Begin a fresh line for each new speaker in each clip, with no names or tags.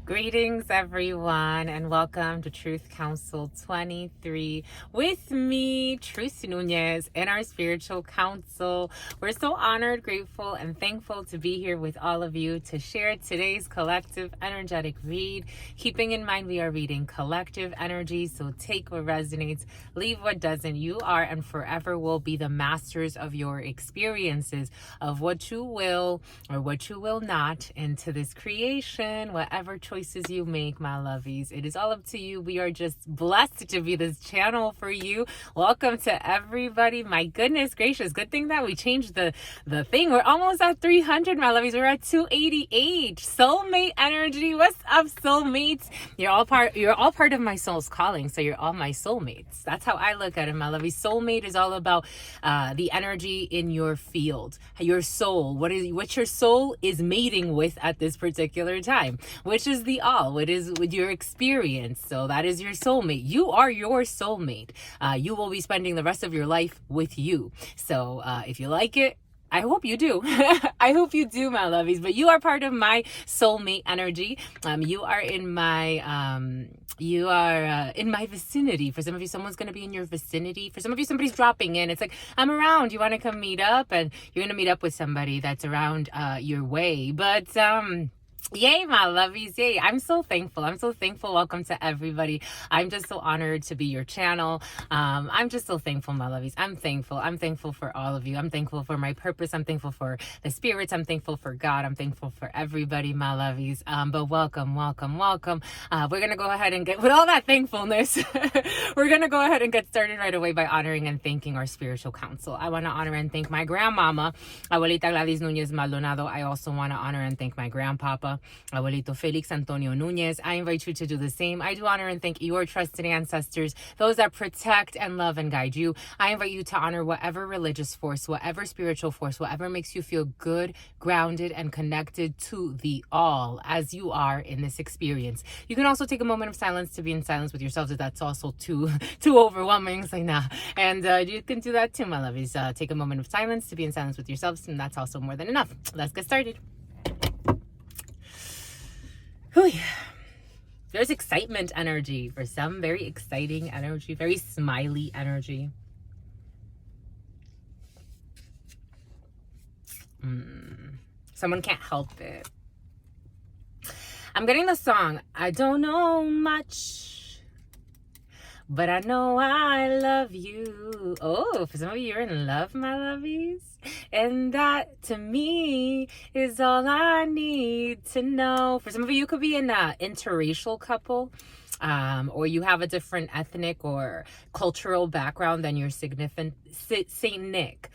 Greetings, everyone, and welcome to Truth Council 23 with me, Truth Nunez, and our spiritual council. We're so honored, grateful, and thankful to be here with all of you to share today's collective energetic read. Keeping in mind we are reading collective energy, so take what resonates, leave what doesn't. You are and forever will be the masters of your experiences, of what you will or what you will not into this creation, whatever choices you make, my lovies. It is all up to you. We are just blessed to be this channel for you. Welcome to everybody. My goodness gracious. Good thing that we changed the thing. We're almost at 300, my lovies. We're at 288. Soulmate energy. What's up, soulmates? You're all part of my soul's calling. So you're all my soulmates. That's how I look at it, my lovies. Soulmate is all about the energy in your field, your soul. What your soul is mating with at this particular time, which is the all. What is with your experience. So that is your soulmate. You are your soulmate. You will be spending the rest of your life with you. So if you like it, I hope you do. I hope you do, my lovies. But you are part of my soulmate energy. You are in my in my vicinity. For some of you, someone's going to be in your vicinity. For some of you, somebody's dropping in. It's like, I'm around. You want to come meet up? And you're going to meet up with somebody that's around your way. But yay, my lovies, yay. I'm so thankful. Welcome to everybody. I'm just so honored to be your channel. I'm just so thankful, my lovies. I'm thankful for all of you. I'm thankful for my purpose. I'm thankful for the spirits. I'm thankful for God. I'm thankful for everybody, my lovies. But welcome. We're going to go ahead and get, with all that thankfulness, we're going to go ahead and get started right away by honoring and thanking our spiritual council. I want to honor and thank my grandmama, Abuelita Gladys Nunez Maldonado. I also want to honor and thank my grandpapa, Abuelito Felix Antonio Nunez. I invite you to do the same. I do honor and thank your trusted ancestors, those that protect and love and guide you. I invite you to honor whatever religious force, whatever spiritual force, whatever makes you feel good, grounded, and connected to the all as you are in this experience. You can also take a moment of silence to be in silence with yourselves if that's also too overwhelming. It's like, nah. And you can do that too, my lovies. Take a moment of silence to be in silence with yourselves, and that's also more than enough. Let's get started. Oh yeah. There's excitement energy for some, very exciting energy, very smiley energy. Someone can't help it. I'm getting the song, I don't know much, but I know I love you. Oh, for some of you, you're in love, my lovies. And that, to me, is all I need to know. For some of you, you could be an interracial couple. Or you have a different ethnic or cultural background than your significant Saint Nick.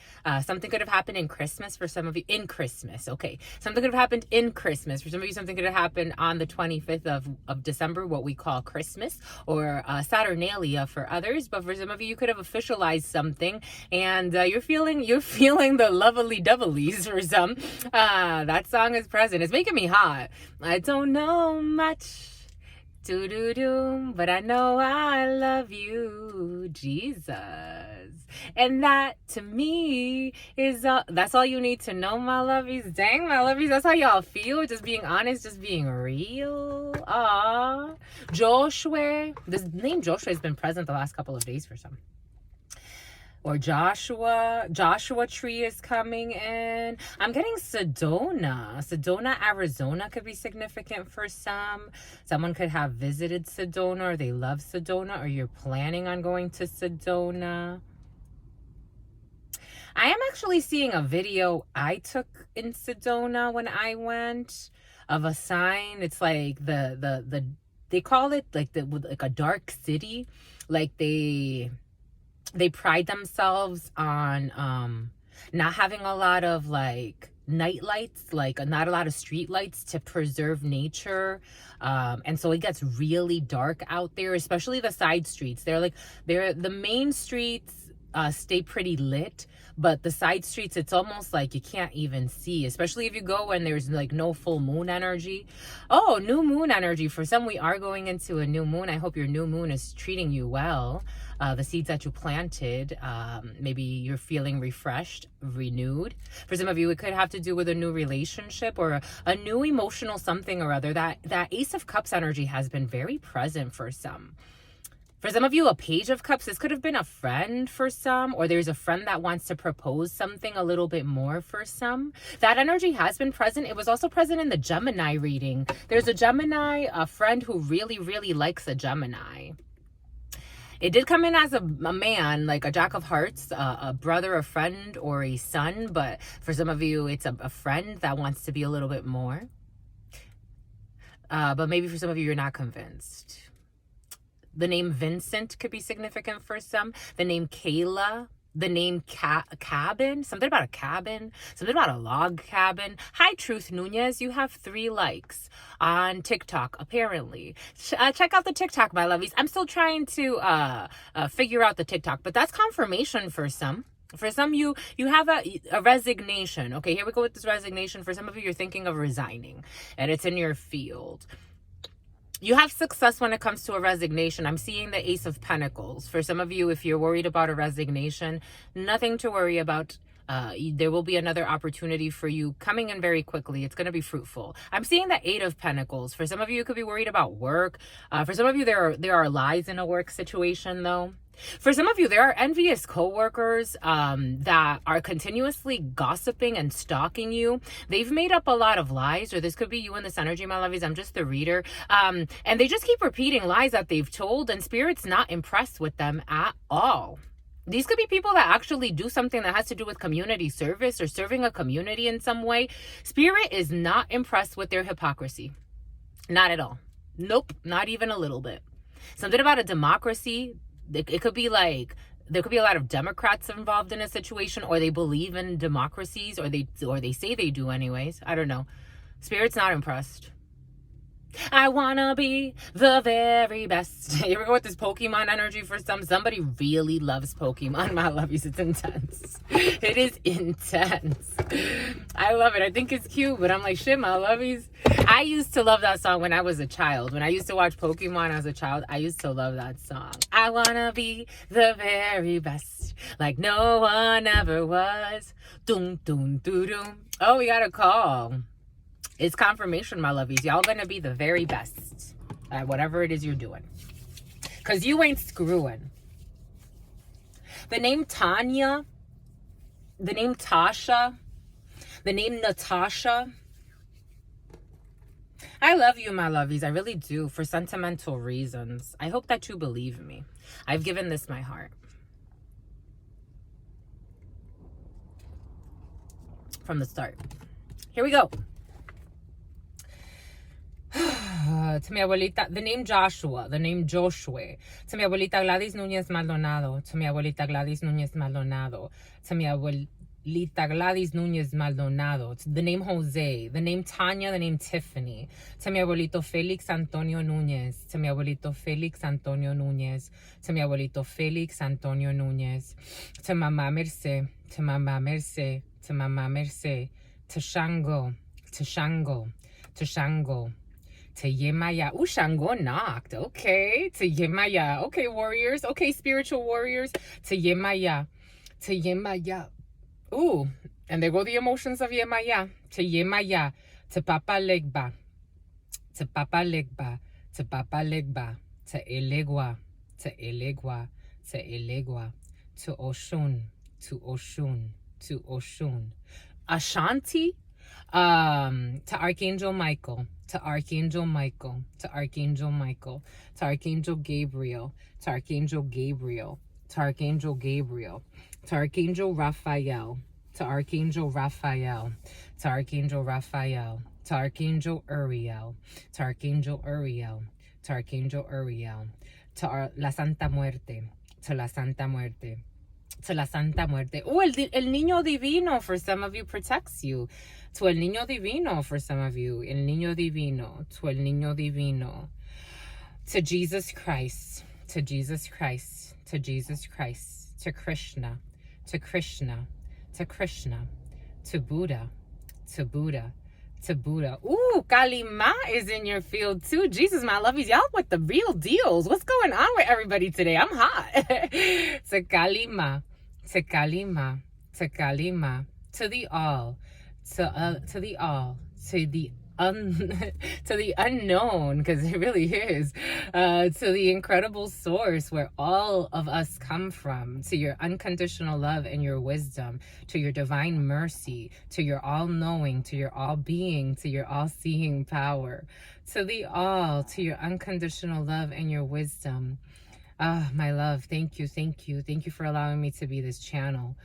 Something could have happened in Christmas for some of you. In Christmas, okay. Something could have happened in Christmas. For some of you, something could have happened on the 25th of December, what we call Christmas, or Saturnalia for others. But for some of you, you could have officialized something, and you're feeling the lovely doubleies for some. That song is present. It's making me hot. I don't know much. But I know I love you, Jesus. And that, to me, is that's all you need to know, my lovies. Dang, my lovies, that's how y'all feel. Just being honest, just being real. Aww. Joshua. This name Joshua has been present the last couple of days for some. Or Joshua tree is coming in. I'm getting Sedona, Arizona could be significant for some. Someone could have visited Sedona, or they love Sedona, or you're planning on going to Sedona. I am actually seeing a video I took in Sedona when I went of a sign. It's like they call it like a dark city. Like they pride themselves on not having a lot of like night lights, like not a lot of street lights to preserve nature. And so it gets really dark out there, especially the side streets. They're the main streets stay pretty lit, but the side streets, it's almost like you can't even see, especially if you go when there's like no full moon energy. Oh, new moon energy. For some, we are going into a new moon. I hope your new moon is treating you well. The seeds that you planted, maybe you're feeling refreshed, renewed. For some of you, it could have to do with a new relationship or a new emotional something or other. That Ace of Cups energy has been very present for some. For some of you, a Page of Cups, this could have been a friend for some, or there's a friend that wants to propose something a little bit more for some. That energy has been present. It was also present in the Gemini reading. There's a Gemini, a friend who really, really likes a Gemini. It did come in as a man, like a Jack of Hearts, a brother, a friend, or a son. But for some of you, it's a friend that wants to be a little bit more. But maybe for some of you, you're not convinced. The name Vincent could be significant for some. The name Kayla. The name cabin. Something about a cabin. Something about a log cabin. Hi, Truth Nunez. You have 3 likes on TikTok, apparently. Check out the TikTok, my lovies. I'm still trying to figure out the TikTok. But that's confirmation for some. For some, you have a resignation. Okay, here we go with this resignation. For some of you, you're thinking of resigning. And it's in your field. You have success when it comes to a resignation. I'm seeing the Ace of Pentacles. For some of you, if you're worried about a resignation, nothing to worry about. There will be another opportunity for you coming in very quickly. It's going to be fruitful. I'm seeing the 8 of Pentacles. For some of you, it could be worried about work. For some of you, there are lies in a work situation, though. For some of you, there are envious coworkers that are continuously gossiping and stalking you. They've made up a lot of lies, or this could be you in this energy, my lovies. I'm just the reader. And they just keep repeating lies that they've told, and Spirit's not impressed with them at all. These could be people that actually do something that has to do with community service or serving a community in some way. Spirit is not impressed with their hypocrisy. Not at all. Nope, not even a little bit. Something about a democracy. It could be like there could be a lot of Democrats involved in a situation, or they believe in democracies, or they say they do anyways. I don't know. Spirit's not impressed. I wanna be the very best. Here we go with this Pokemon energy for some. Somebody really loves Pokemon, my lovies. It's intense. It is intense. I love it. I think it's cute, but I'm like, shit, my lovies. I used to love that song when I was a child. When I used to watch Pokemon as a child, I used to love that song. I wanna be the very best, like no one ever was. Doom, doom, doo, doom. Oh, we got a call. It's confirmation, my lovies. Y'all gonna be the very best at whatever it is you're doing. Because you ain't screwing. The name Tanya, the name Tasha, the name Natasha. I love you, my lovies. I really do, for sentimental reasons. I hope that you believe me. I've given this my heart. From the start. Here we go. To mi abuelita, the name Joshua, the name Joshua. To mi abuelita Gladys Núñez Maldonado. To mi abuelita Gladys Núñez Maldonado. To mi abuelita Gladys Núñez Maldonado. The name Jose. The name Tanya. The name Tiffany. To mi abuelito Felix Antonio Núñez. To mi abuelito Felix Antonio Núñez. To mi abuelito Felix Antonio Núñez. To Mama Merce. To Mama Merce. To Mama Merce. To Shango. To Shango. To Shango. To Yemaya. Ooh, Shango knocked. Okay. To Yemaya. Okay, warriors. Okay, spiritual warriors. To Yemaya. To Yemaya. Ooh. And there go the emotions of Yemaya. To Yemaya. To Papa Legba. To Papa Legba. To Papa Legba. To Elegua. To Elegua. To Elegua. To Oshun. To Oshun. To Oshun. Ashanti. To Archangel Michael. To Archangel Michael, to Archangel Michael, to Archangel Gabriel, to Archangel Gabriel, to Archangel Gabriel, to Archangel Raphael, to Archangel Raphael, to Archangel Raphael, to Archangel Uriel, to Archangel Uriel, to Archangel Uriel, to la Santa Muerte, to la Santa Muerte, to la Santa Muerte. Oh, el Niño Divino for some of you protects you. To el Niño Divino for some of you. El Niño Divino. To el Niño Divino. To Jesus Christ. To Jesus Christ. To Jesus Christ. to Krishna, to Krishna, to Krishna, to Buddha, to Buddha, to Buddha. Ooh, Kalima is in your field too. Jesus, my lovies, y'all with the real deals. What's going on with everybody today? I'm hot. To Kalima, to Kalima, to Kalima, to the all, to the all, to the to the unknown, because it really is, to the incredible source where all of us come from, to your unconditional love and your wisdom, to your divine mercy, to your all-knowing, to your all-being, to your all-seeing power, to the all, to your unconditional love and your wisdom. Ah, my love, thank you, thank you. Thank you for allowing me to be this channel.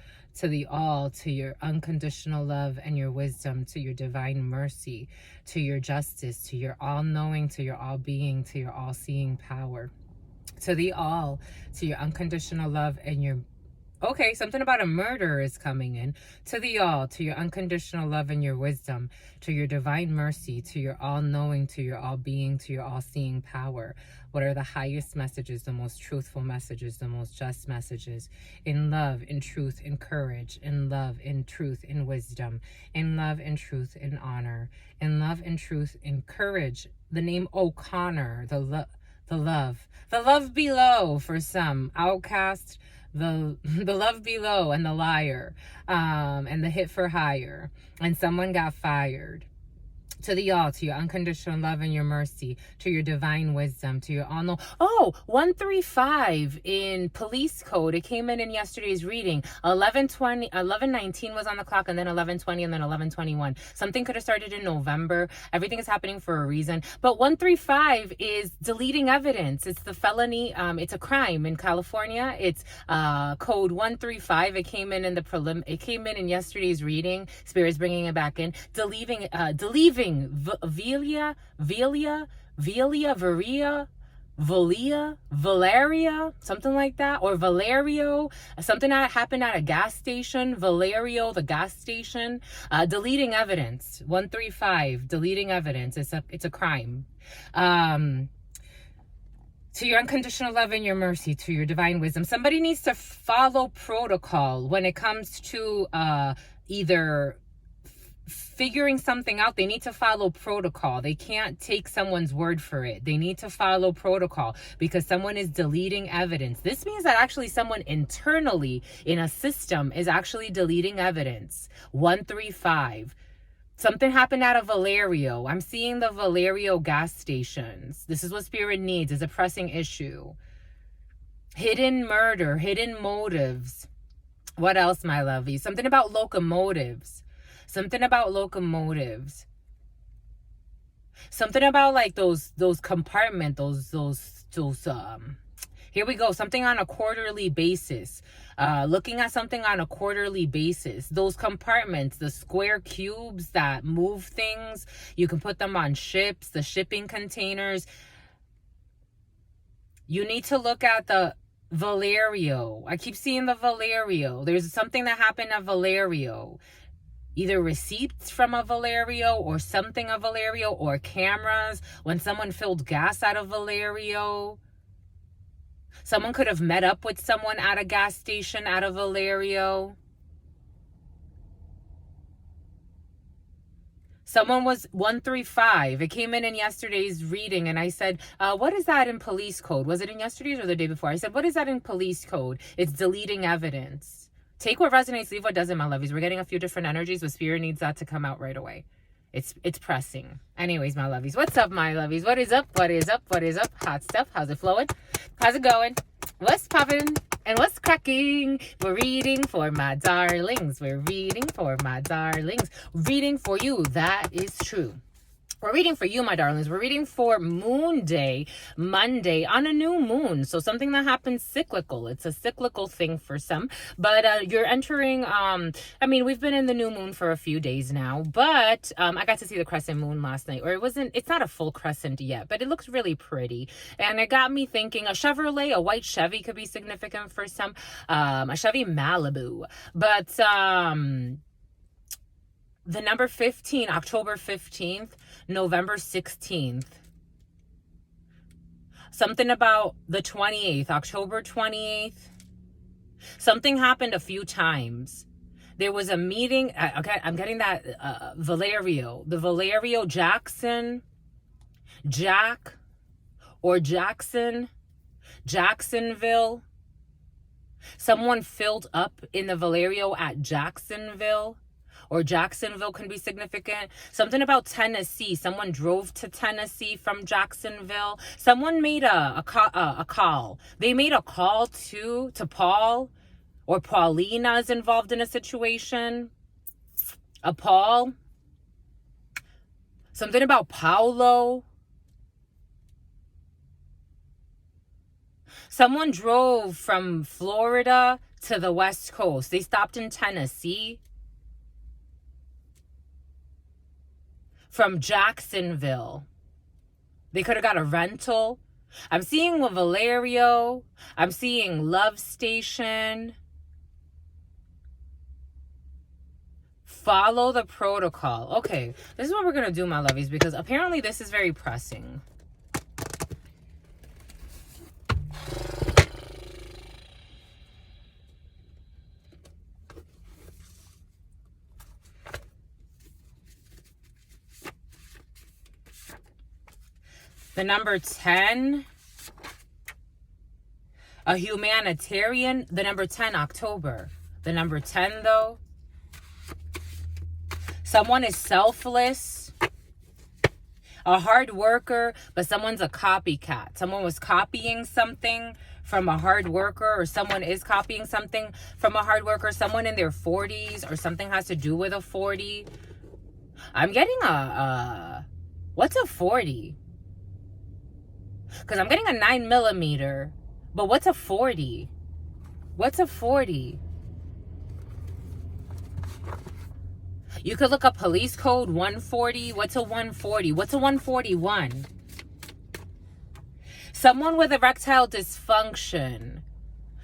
To the all, to your unconditional love and your wisdom, to your divine mercy, to your justice, to your all-knowing, to your all-being, to your all-seeing power. To the all, to your unconditional love and your... Okay, something about a murder is coming in. To the all, to your unconditional love and your wisdom, to your divine mercy, to your all-knowing, to your all-being, to your all-seeing power. What are the highest messages, the most truthful messages, the most just messages? In love, in truth, in courage, in love, in truth, in wisdom, in love, in truth, in honor, in love, in truth, in courage. The name O'Connor, the love below for some, outcast, the love below, and the liar, and the hit for hire, and someone got fired. To the all, to your unconditional love and your mercy, to your divine wisdom, to your all-know. Oh, 135 in police code. It came in yesterday's reading. 11:19 was on the clock, and then 11:20, and then 11:21. Something could have started in November. Everything is happening for a reason. But 135 is deleting evidence. It's the felony. It's a crime in California. It's code 135. It came in the prelim. It came in yesterday's reading. Spirit's bringing it back in. Deleting Valeria, something like that, or Valerio, something that happened at a gas station, Valerio, the gas station, deleting evidence, 135, deleting evidence, it's a crime. To your unconditional love and your mercy, to your divine wisdom. Somebody needs to follow protocol when it comes to either figuring something out. They need to follow protocol. They can't take someone's word for it. They need to follow protocol because someone is deleting evidence. This means that actually someone internally in a system is actually deleting evidence. 135. Something happened at a Valerio. I'm seeing the Valerio gas stations. This is what Spirit needs. It's a pressing issue. Hidden murder, hidden motives. What else, my lovey? Something about locomotives. Something about locomotives. Something about like those compartment, here we go. Something on a quarterly basis. Looking at something on a quarterly basis. Those compartments, the square cubes that move things. You can put them on ships, the shipping containers. You need to look at the Valerio. I keep seeing the Valerio. There's something that happened at Valerio. Either receipts from a Valerio or something of Valerio, or cameras when someone filled gas at a Valerio. Someone could have met up with someone at a gas station at a Valerio. Someone was 135. It came in yesterday's reading, and I said, what is that in police code? Was it in yesterday's or the day before? I said, what is that in police code? It's deleting evidence. Take what resonates, leave what doesn't, my lovies. We're getting a few different energies, but Spirit needs that to come out right away. It's pressing. Anyways, my lovies. What's up, my lovies? What is up? What is up? What is up? Hot stuff. How's it flowing? How's it going? What's popping? And what's cracking? We're reading for my darlings. We're reading for my darlings. Reading for you. That is true. We're reading for you, my darlings. We're reading for Moon Day, Monday, on a new moon. So something that happens cyclical. It's a cyclical thing for some. But you're entering, we've been in the new moon for a few days now. But I got to see the crescent moon last night. Or it's not a full crescent yet, but it looks really pretty. And it got me thinking, a Chevrolet, a white Chevy could be significant for some. A Chevy Malibu. But the number 15, October 15th, November 16th. Something about the 28th, October 28th, Something happened a few times. There was a meeting. Okay, I'm getting that Valerio. The Valerio Jackson, Jack, or Jackson, Jacksonville. Someone filled up in the Valerio at Jacksonville. Or Jacksonville can be significant. Something about Tennessee. Someone drove to Tennessee from Jacksonville. Someone made a call. They made a call to Paul, or Paulina is involved in a situation. A Paul. Something about Paulo. Someone drove from Florida to the West Coast. They stopped in Tennessee. From Jacksonville. They could have got a rental. I'm seeing Valerio. I'm seeing Love Station. Follow the protocol. Okay, this is what we're going to do, my lovies, because apparently this is very pressing. The number 10, a humanitarian. The number 10, October. The number 10, though, someone is selfless, a hard worker, but someone's a copycat. Someone was copying something from a hard worker, or someone is copying something from a hard worker. Someone in their 40s, or something has to do with a 40. I'm getting what's a 40? Because I'm getting a 9mm, but what's a 40? What's a 40? You could look up police code 140. What's a 140? What's a 141? Someone with erectile dysfunction.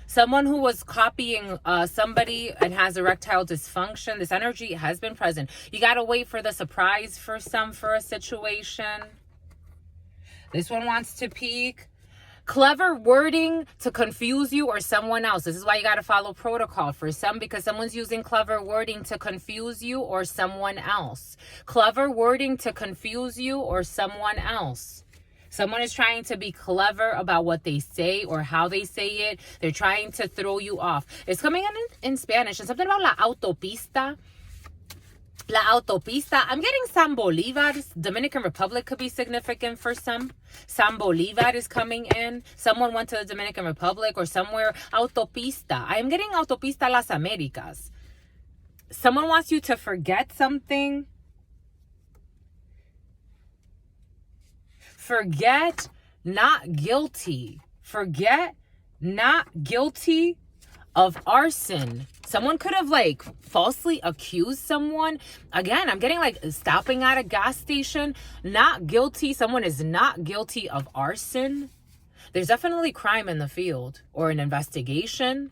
Someone who was copying somebody and has erectile dysfunction. This energy has been present. You got to wait for the surprise for a situation. This one wants to peek. Clever wording to confuse you or someone else. This is why you got to follow protocol for some, because someone's using clever wording to confuse you or someone else. Clever wording to confuse you or someone else. Someone is trying to be clever about what they say or how they say it. They're trying to throw you off. It's coming in Spanish. And something about la autopista. La autopista. I'm getting San Bolivar. Dominican Republic could be significant for some. San Bolivar is coming in. Someone went to the Dominican Republic or somewhere. Autopista. I am getting Autopista Las Americas. Someone wants you to forget something. Forget not guilty. Forget not guilty of arson. Someone could have like falsely accused someone. Again, I'm getting like stopping at a gas station. Not guilty. Someone is not guilty of arson. There's definitely crime in the field or an investigation.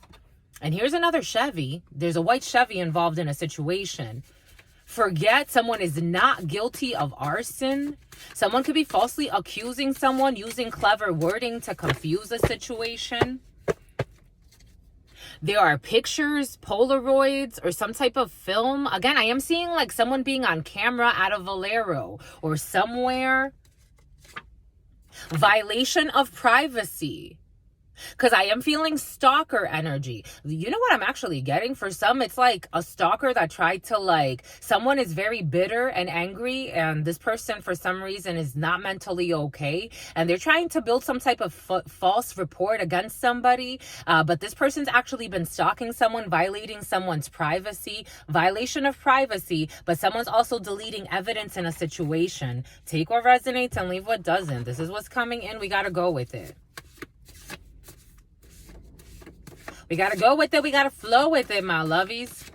And here's another Chevy. There's a white Chevy involved in a situation. Forget someone is not guilty of arson. Someone could be falsely accusing someone, using clever wording to confuse a situation. There are pictures, Polaroids, or some type of film. Again, I am seeing like someone being on camera at a Valero or somewhere. Violation of privacy. Because I am feeling stalker energy. You know what I'm actually getting? For some, it's like a stalker that tried to like, someone is very bitter and angry, and this person for some reason is not mentally okay, and they're trying to build some type of false report against somebody, but this person's actually been stalking someone, violating someone's privacy, violation of privacy, but someone's also deleting evidence in a situation. Take what resonates and leave what doesn't. This is what's coming in. We got to go with it. We got to go with it. We got to flow with it, my lovies.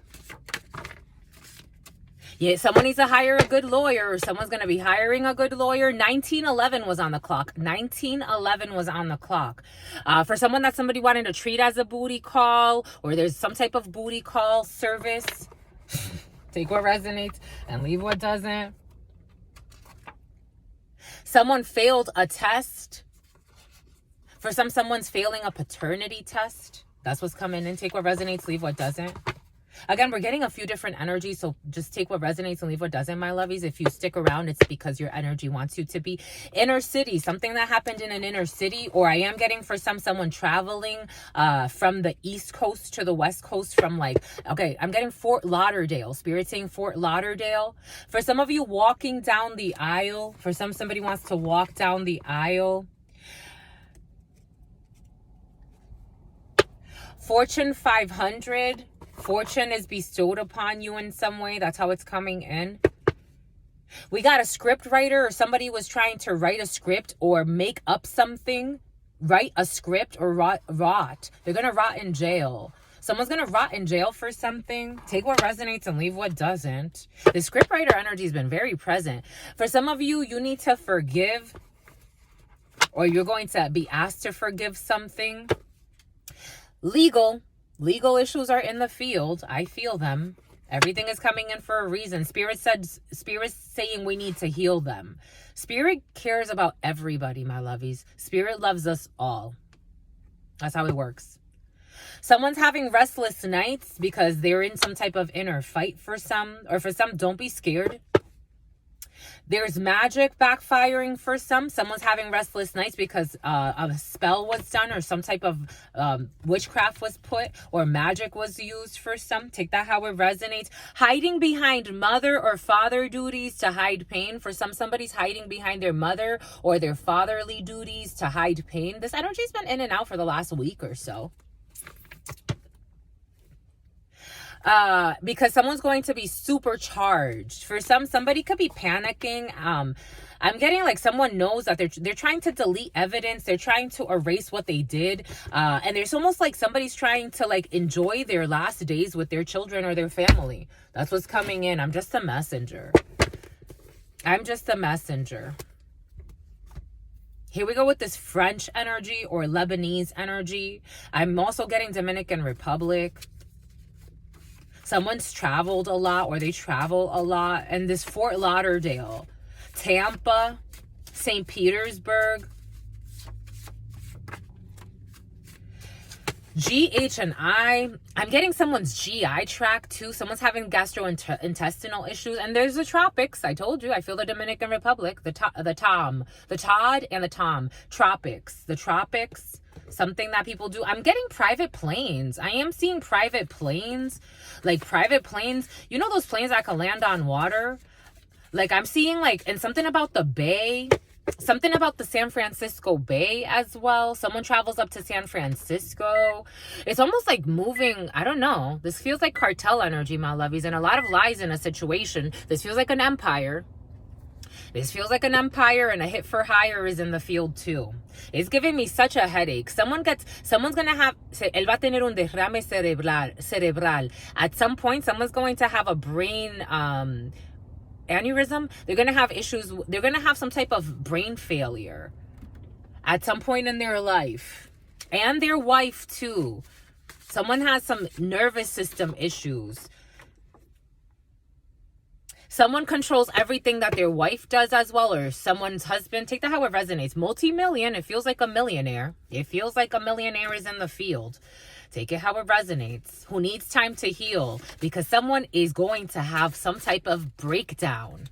Yeah, someone needs to hire a good lawyer, or someone's going to be hiring a good lawyer. 1911 was on the clock. 1911 was on the clock. For someone that somebody wanted to treat as a booty call, or there's some type of booty call service. Take what resonates and leave what doesn't. Someone failed a test. For some, someone's failing a paternity test. That's what's coming in. Take what resonates, leave what doesn't. Again, we're getting a few different energies, so just take what resonates and leave what doesn't, my lovies. If you stick around, it's because your energy wants you to be. Inner city, something that happened in an inner city, or I am getting for someone traveling from the East Coast to the West Coast, from like, okay, I'm getting Fort Lauderdale. Spirit saying Fort Lauderdale. For some of you, walking down the aisle. For somebody wants to walk down the aisle. Fortune 500. Fortune is bestowed upon you in some way. That's how it's coming in. We got a script writer, or somebody was trying to write a script or make up something. Write a script or rot. They're going to rot in jail. Someone's going to rot in jail for something. Take what resonates and leave what doesn't. The script writer energy has been very present. For some of you, you need to forgive, or you're going to be asked to forgive something. Legal issues are in the field. I feel them. Everything is coming in for a reason. Spirit's saying we need to heal them. Spirit cares about everybody, my lovies. Spirit loves us all. That's how it works. Someone's having restless nights because they're in some type of inner fight for some. Or for some, don't be scared. There's magic backfiring for some. Someone's having restless nights because a spell was done, or some type of witchcraft was put, or magic was used for some. Take that how it resonates. Hiding behind mother or father duties to hide pain. For somebody's hiding behind their mother or their fatherly duties to hide pain. This energy's been in and out for the last week or so. Because someone's going to be supercharged. For somebody could be panicking. I'm getting like someone knows that they're trying to delete evidence. They're trying to erase what they did. And there's almost like somebody's trying to like enjoy their last days with their children or their family. That's what's coming in. I'm just a messenger. I'm just a messenger. Here we go with this French energy or Lebanese energy. I'm also getting Dominican Republic. Someone's traveled a lot, or they travel a lot. And this Fort Lauderdale, Tampa, St. Petersburg, GH and I. I'm getting someone's GI tract too. Someone's having gastrointestinal issues. And there's the tropics. I told you. I feel the Dominican Republic. The Todd and the Tom. Tropics. The tropics. Something that people do. I'm getting private planes. I am seeing private planes. Like private planes. You know those planes that can land on water? Like I'm seeing like, and something about the bay. Something about the San Francisco Bay as well. Someone travels up to San Francisco. It's almost like moving. I don't know. This feels like cartel energy, my lovies. And a lot of lies in a situation. This feels like an empire. This feels like an empire, and a hit for hire is in the field too. It's giving me such a headache. Someone's gonna have, él va a tener un derrame cerebral. At some point, someone's going to have a brain aneurysm. They're gonna have issues. They're gonna have some type of brain failure at some point in their life, and their wife too. Someone has some nervous system issues. Someone controls everything that their wife does as well, or someone's husband. Take that how it resonates. Multi-million. It feels like a millionaire. It feels like a millionaire is in the field. Take it how it resonates. Who needs time to heal, because someone is going to have some type of breakdown.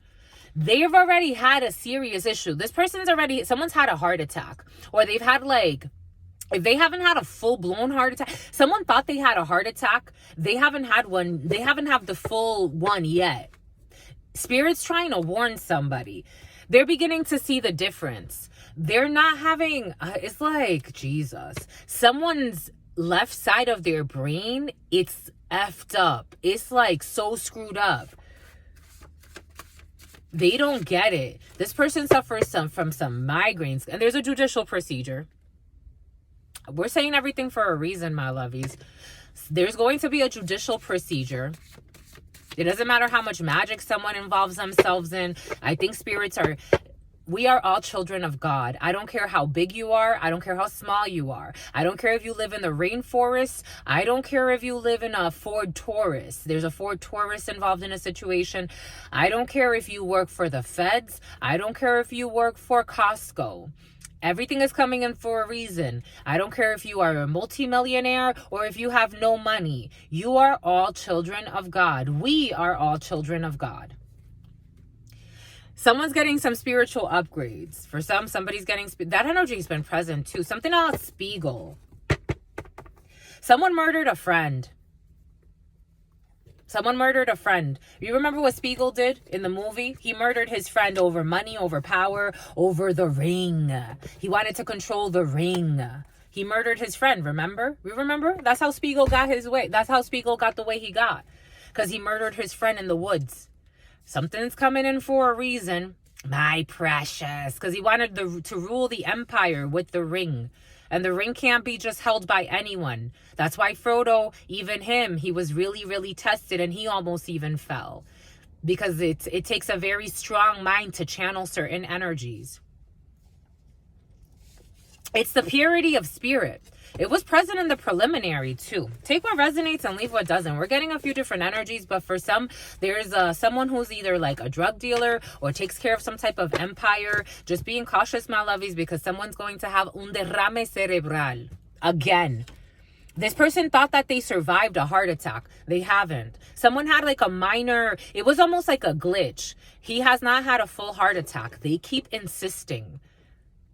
They've already had a serious issue. This person's already, someone's had a heart attack, or they've had like, if they haven't had a full-blown heart attack, someone thought they had a heart attack. They haven't had one. They haven't had the full one yet. Spirit's trying to warn somebody. They're beginning to see the difference. They're not having, it's like, Jesus. Someone's left side of their brain, it's effed up. It's like so screwed up. They don't get it. This person suffers from some migraines. And there's a judicial procedure. We're saying everything for a reason, my lovies. There's going to be a judicial procedure. It doesn't matter how much magic someone involves themselves in. I think spirits are we are all children of God. I don't care how big you are. I don't care how small you are. I don't care if you live in the rainforest. I don't care if you live in a Ford Taurus. There's a Ford Taurus involved in a situation. I don't care if you work for the feds. I don't care if you work for Costco. Everything is coming in for a reason. I don't care if you are a multimillionaire or if you have no money. You are all children of God. We are all children of God. Someone's getting some spiritual upgrades. For some, somebody's getting... That energy's been present too. Something else, Spiegel. Someone murdered a friend. Someone murdered a friend. You remember what Spiegel did in the movie? He murdered his friend over money, over power, over the ring. He wanted to control the ring. He murdered his friend, remember? You remember? That's how Spiegel got his way. That's how Spiegel got the way he got. Because he murdered his friend in the woods. Something's coming in for a reason, my precious, because he wanted to rule the empire with the ring. And the ring can't be just held by anyone. That's why Frodo, even him, he was really, really tested and he almost even fell. Because it takes a very strong mind to channel certain energies. It's the purity of spirit. It was present in the preliminary too. Take what resonates and leave what doesn't. We're getting a few different energies, but for some, there's someone who's either like a drug dealer or takes care of some type of empire. Just being cautious, my lovies, because someone's going to have un derrame cerebral. Again. This person thought that they survived a heart attack. They haven't. Someone had like a minor, it was almost like a glitch. He has not had a full heart attack. They keep insisting.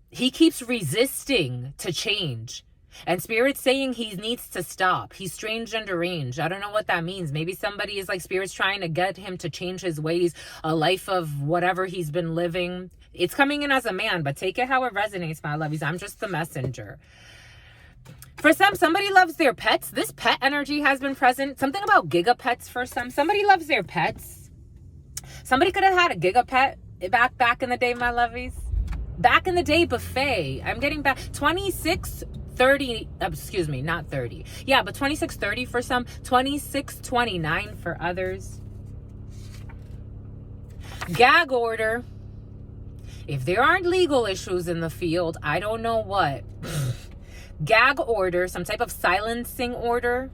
He keeps resisting to change. And Spirit's saying he needs to stop. He's strange and deranged. I don't know what that means. Maybe somebody is like Spirit's trying to get him to change his ways, a life of whatever he's been living. It's coming in as a man, but take it how it resonates, my lovies. I'm just the messenger. For some, somebody loves their pets. This pet energy has been present. Something about gigapets for some. Somebody loves their pets. Somebody could have had a gigapet back in the day, my lovies. Back in the day, buffet. I'm getting back. 2630, excuse me, not 30. Yeah, but 2630 for some, 2629 for others. Gag order. If there aren't legal issues in the field, I don't know what. Gag order, some type of silencing order.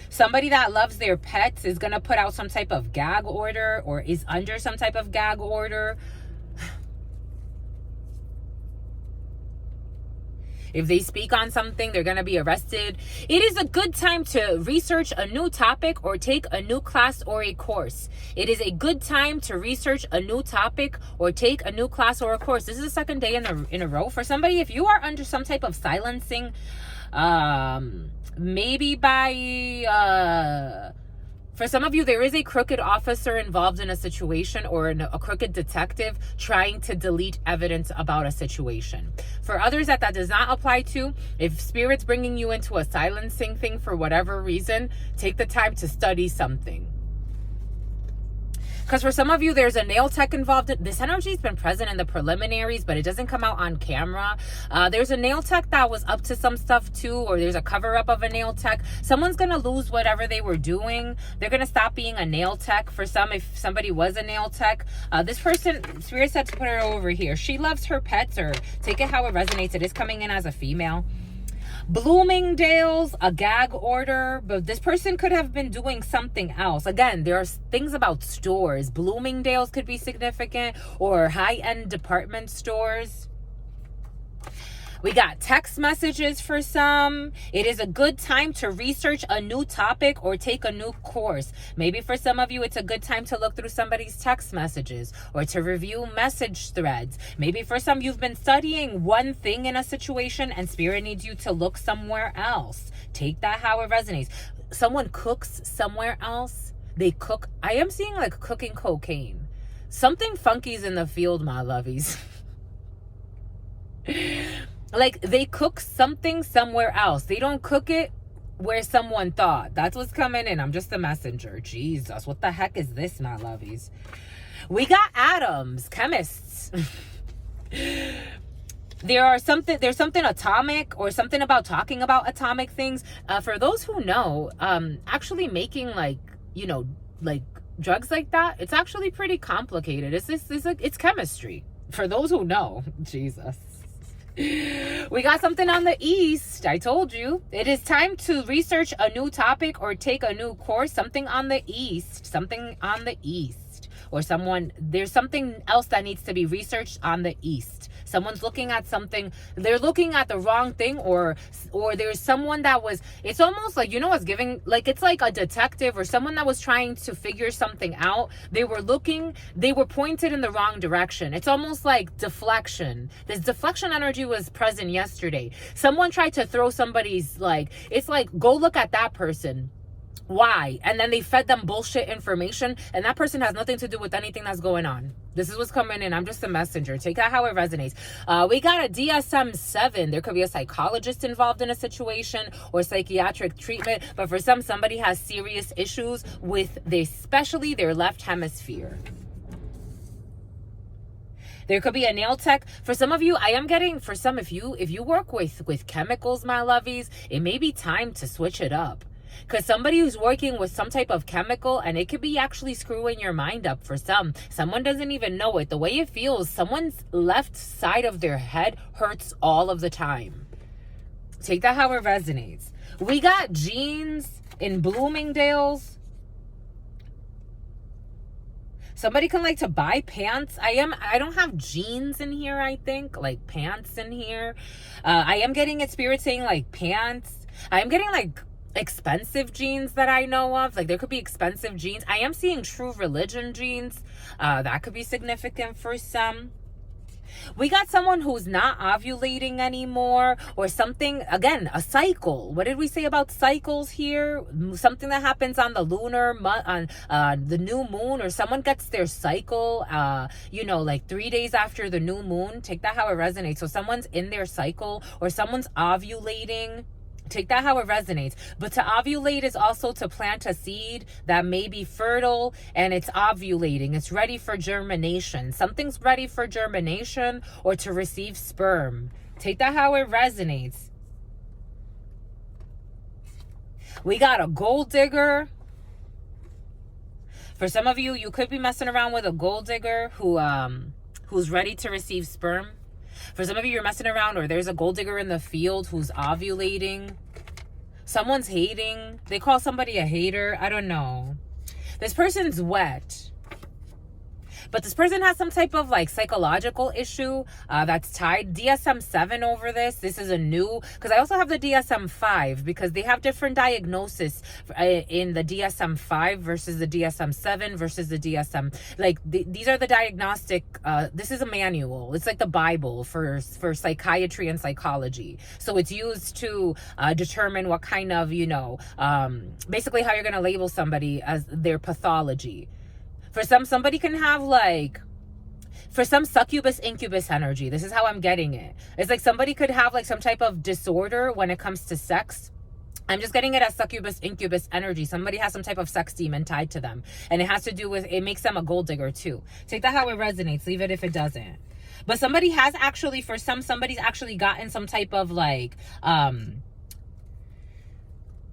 Somebody that loves their pets is going to put out some type of gag order or is under some type of gag order. If they speak on something, they're going to be arrested. It is a good time to research a new topic or take a new class or a course. It is a good time to research a new topic or take a new class or a course. This is the second day in a row. For somebody, if you are under some type of silencing, maybe by... For some of you, there is a crooked officer involved in a situation or a crooked detective trying to delete evidence about a situation. For others that does not apply to, if Spirit's bringing you into a silencing thing for whatever reason, take the time to study something. Because for some of you, there's a nail tech involved. This energy's been present in the preliminaries, but it doesn't come out on camera. There's a nail tech that was up to some stuff too, or there's a cover-up of a nail tech. Someone's going to lose whatever they were doing. They're going to stop being a nail tech. For some, if somebody was a nail tech, this person, Spirit said to put her over here. She loves her pets, or take it how it resonates. It is coming in as a female. Bloomingdale's, a gag order, but this person could have been doing something else. Again, there are things about stores. Bloomingdale's could be significant, or high-end department stores. We got text messages for some. It is a good time to research a new topic or take a new course. Maybe for some of you, it's a good time to look through somebody's text messages or to review message threads. Maybe for some, you've been studying one thing in a situation and Spirit needs you to look somewhere else. Take that how it resonates. Someone cooks somewhere else. They cook. I am seeing like cooking cocaine. Something funky's in the field, my lovies. Like, they cook something somewhere else. They don't cook it where someone thought. That's what's coming in. I'm just the messenger. Jesus, what the heck is this, my lovies? We got atoms, chemists. There's something atomic or something about talking about atomic things. For those who know, actually making like drugs like that, it's actually pretty complicated. It's chemistry. For those who know, Jesus. We got something on the east. I told you. It is time to research a new topic or take a new course. Something on the east. Something on the east. Or there's something else that needs to be researched on the east. Someone's looking at something, they're looking at the wrong thing, or there's someone that was, it's almost like, it's giving, like, it's like a detective or someone that was trying to figure something out. They were pointed in the wrong direction. It's almost like deflection. This deflection energy was present yesterday. Someone tried to throw somebody's, like, it's like, go look at that person. Why? And then they fed them bullshit information, and that person has nothing to do with anything that's going on. This is what's coming in. I'm just a messenger. Take that how it resonates. We got a DSM-7. There could be a psychologist involved in a situation or psychiatric treatment, but for somebody has serious issues with especially their left hemisphere. There could be a nail tech. For some of you, I am getting, for some, if you work with chemicals, my lovies, it may be time to switch it up. Because somebody who's working with some type of chemical, and it could be actually screwing your mind up for some. Someone doesn't even know it. The way it feels, someone's left side of their head hurts all of the time. Take that how it resonates. We got jeans in Bloomingdale's. Somebody can like to buy pants. I don't have jeans in here, I think. Like pants in here. I am getting it, Spirit saying like pants. I am getting like expensive jeans that I know of. Like there could be expensive jeans. I am seeing true religion jeans. That could be significant for some. We got someone who's not ovulating anymore, or something, again, a cycle. What did we say about cycles here? Something that happens on the lunar month, on the new moon, or someone gets their cycle, like 3 days after the new moon. Take that how it resonates. So someone's in their cycle, or someone's ovulating. Take that how it resonates. But to ovulate is also to plant a seed that may be fertile, and it's ovulating. It's ready for germination. Something's ready for germination or to receive sperm. Take that how it resonates. We got a gold digger. For some of you, you could be messing around with a gold digger who's ready to receive sperm. For some of you, you're messing around, or there's a gold digger in the field who's ovulating. Someone's hating. They call somebody a hater. I don't know. This person's wet. But this person has some type of like psychological issue that's tied. DSM-7 over this. This is a new, because I also have the DSM-5, because they have different diagnosis in the DSM-5 versus the DSM-7 versus the DSM. Like these are the diagnostic. This is a manual. It's like the Bible for psychiatry and psychology. So it's used to determine what kind of, basically how you're going to label somebody as their pathology. For somebody can have like, for some, succubus, incubus energy. This is how I'm getting it. It's like somebody could have like some type of disorder when it comes to sex. I'm just getting it as succubus, incubus energy. Somebody has some type of sex demon tied to them. And it has to do with, it makes them a gold digger too. Take that how it resonates. Leave it if it doesn't. But somebody has actually, for somebody's actually gotten some type of like,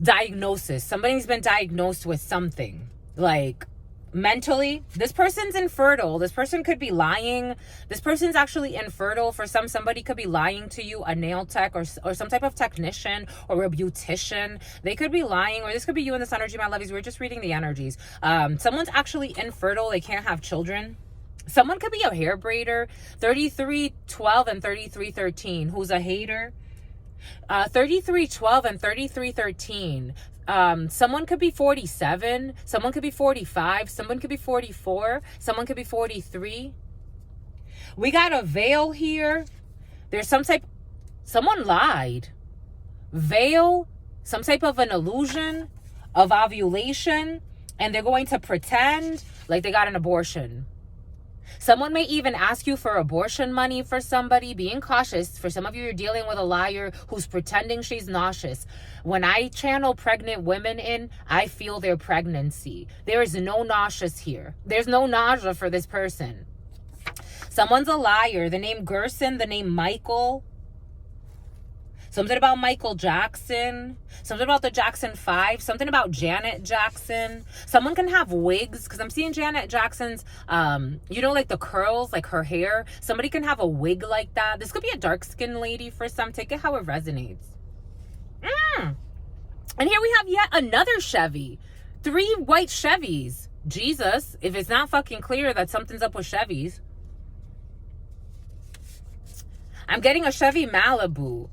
diagnosis. Somebody's been diagnosed with something. Like, mentally, this person's infertile. This person could be lying. This person's actually infertile. For somebody could be lying to you, a nail tech or some type of technician or a beautician. They could be lying, or this could be you in this energy, my lovies. We're just reading the energies. Someone's actually infertile. They can't have children. Someone could be a hair braider. 3312 and 3313. Who's a hater? 3312 and 3313. Someone could be 47, someone could be 45, someone could be 44, someone could be 43. We got a veil here. There's someone lied. Veil, some type of an illusion of ovulation, and they're going to pretend like they got an abortion. Someone may even ask you for abortion money for somebody. Being cautious. For some of you, you're dealing with a liar who's pretending she's nauseous. When I channel pregnant women in, I feel their pregnancy. There is no nauseous here. There's no nausea for this person. Someone's a liar. The name Gerson, the name Michael. Something about Michael Jackson. Something about the Jackson 5. Something about Janet Jackson. Someone can have wigs, because I'm seeing Janet Jackson's, like the curls, like her hair. Somebody can have a wig like that. This could be a dark-skinned lady for some. Take it how it resonates. And here we have yet another Chevy. 3 white Chevys. Jesus, if it's not fucking clear that something's up with Chevys. I'm getting a Chevy Malibu.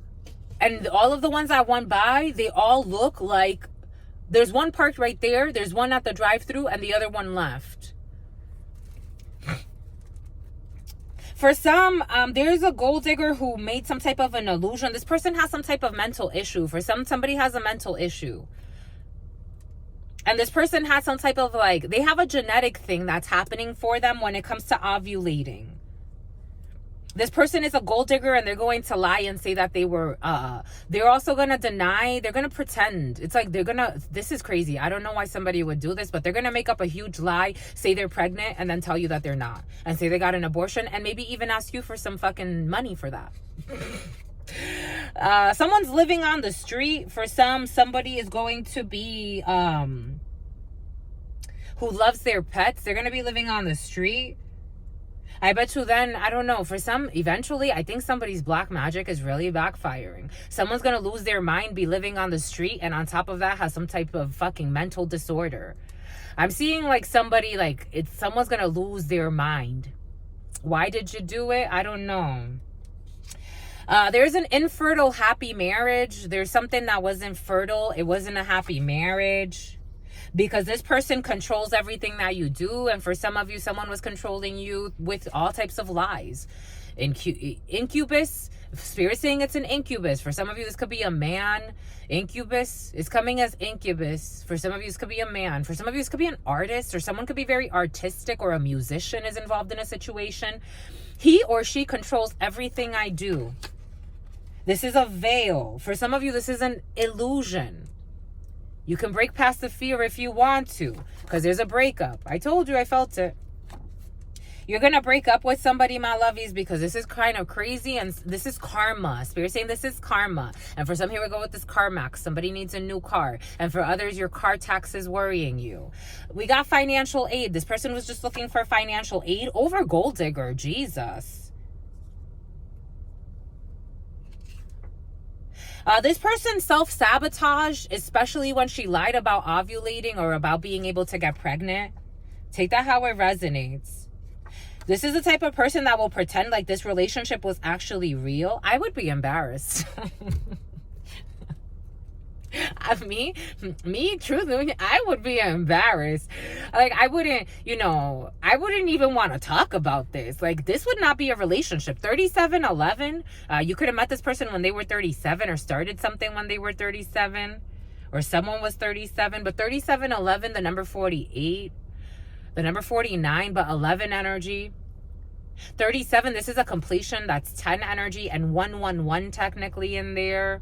And all of the ones I went by, they all look like, there's one parked right there, there's one at the drive-thru, and the other one left. For some, there's a gold digger who made some type of an illusion. This person has some type of mental issue. For some, somebody has a mental issue. And this person has some type of they have a genetic thing that's happening for them when it comes to ovulating. This person is a gold digger, and they're going to lie and say that they were, they're also going to deny, they're going to pretend. It's like this is crazy. I don't know why somebody would do this, but they're going to make up a huge lie, say they're pregnant, and then tell you that they're not. And say they got an abortion, and maybe even ask you for some fucking money for that. Someone's living on the street. For some, somebody is going to be, who loves their pets. They're going to be living on the street. I bet you then, I don't know, for some, eventually, I think somebody's black magic is really backfiring. Someone's going to lose their mind, be living on the street, and on top of that, has some type of fucking mental disorder. I'm seeing somebody, someone's going to lose their mind. Why did you do it? I don't know. There's an infertile happy marriage. There's something that wasn't fertile. It wasn't a happy marriage. Because this person controls everything that you do. And for some of you, someone was controlling you with all types of lies. Incubus, spirit saying it's an incubus. For some of you, this could be a man. Incubus is coming as incubus. For some of you, this could be a man. For some of you, this could be an artist, or someone could be very artistic, or a musician is involved in a situation. He or she controls everything I do. This is a veil. For some of you, this is an illusion. You can break past the fear if you want to, because there's a breakup. I told you, I felt it. You're going to break up with somebody, my lovies, because this is kind of crazy, and this is karma. Spirit saying this is karma. And for some, here we go with this CarMax. Somebody needs a new car. And for others, your car tax is worrying you. We got financial aid. This person was just looking for financial aid over gold digger. Jesus. This person self-sabotaged, especially when she lied about ovulating or about being able to get pregnant. Take that how it resonates. This is the type of person that will pretend like this relationship was actually real. I would be embarrassed. Me, truthfully, I would be embarrassed. I wouldn't even want to talk about this. This would not be a relationship. 3711, you could have met this person when they were 37, or started something when they were 37, or someone was 37. But 3711, the number 48, the number 49, but 11 energy. 37, this is a completion. That's 10 energy, and 111 technically in there.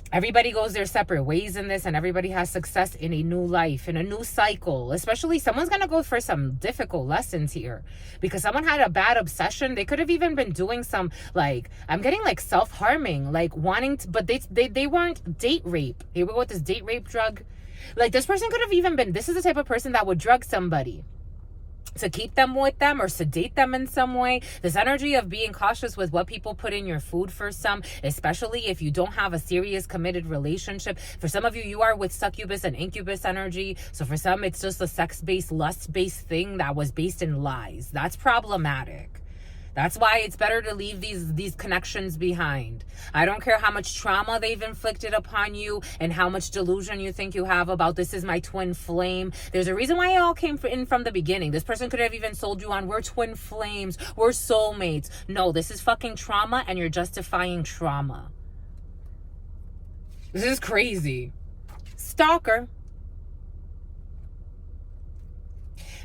Everybody goes their separate ways in this, and everybody has success in a new life, in a new cycle. Especially someone's going to go for some difficult lessons here, because someone had a bad obsession. They could have even been doing some, I'm getting self-harming, wanting to, but they weren't date rape. Here we go with this date rape drug. This person could have even been, this is the type of person that would drug somebody to keep them with them, or sedate them in some way. This energy of being cautious with what people put in your food for some, especially if you don't have a serious committed relationship. For some of you, you are with succubus and incubus energy. So for some, it's just a sex-based, lust-based thing that was based in lies. That's problematic. That's why it's better to leave these connections behind. I don't care how much trauma they've inflicted upon you and how much delusion you think you have about this is my twin flame. There's a reason why it all came in from the beginning. This person could have even sold you on, we're twin flames, we're soulmates. No, this is fucking trauma, and you're justifying trauma. This is crazy. Stalker.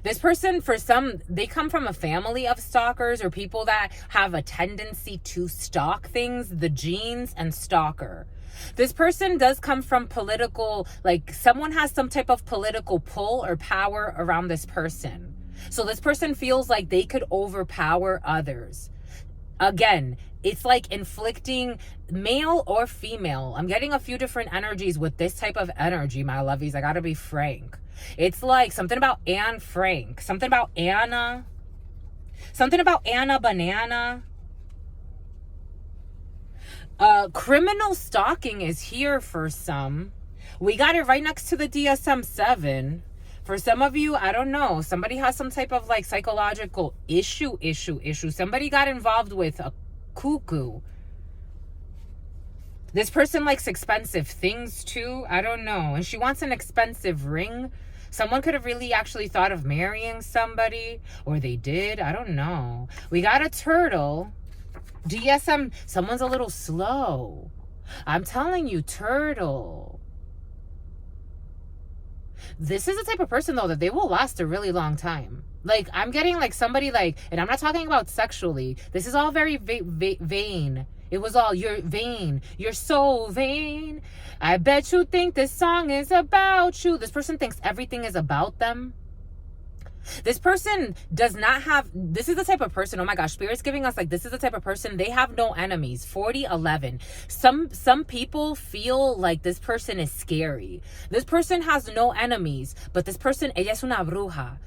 This person, for some, they come from a family of stalkers, or people that have a tendency to stalk things, the genes and stalker. This person does come from political, someone has some type of political pull or power around this person. So this person feels like they could overpower others. Again, it's like inflicting, male or female. I'm getting a few different energies with this type of energy, my lovies. I gotta be frank. It's like something about Anne Frank, something about Anna, something about Anna Banana. Criminal stalking is here for some. We got it right next to the DSM-7. For some of you, I don't know, somebody has some type of like psychological issue. Somebody got involved with a cuckoo. This person likes expensive things too. I don't know. And she wants an expensive ring. Someone could have really actually thought of marrying somebody, or they did. I don't know. We got a turtle. DSM, someone's a little slow. I'm telling you, turtle. This is the type of person, though, that they will last a really long time. Like, I'm getting, like, somebody, like, and I'm not talking about sexually. This is all very vain. It was all, you're vain. You're so vain. I bet you think this song is about you. This person thinks everything is about them. This person does not have, this is the type of person, oh my gosh, Spirit's giving us like, this is the type of person, they have no enemies. 40-11. Some people feel like this person is scary. This person has no enemies, but this person, ella es una bruja.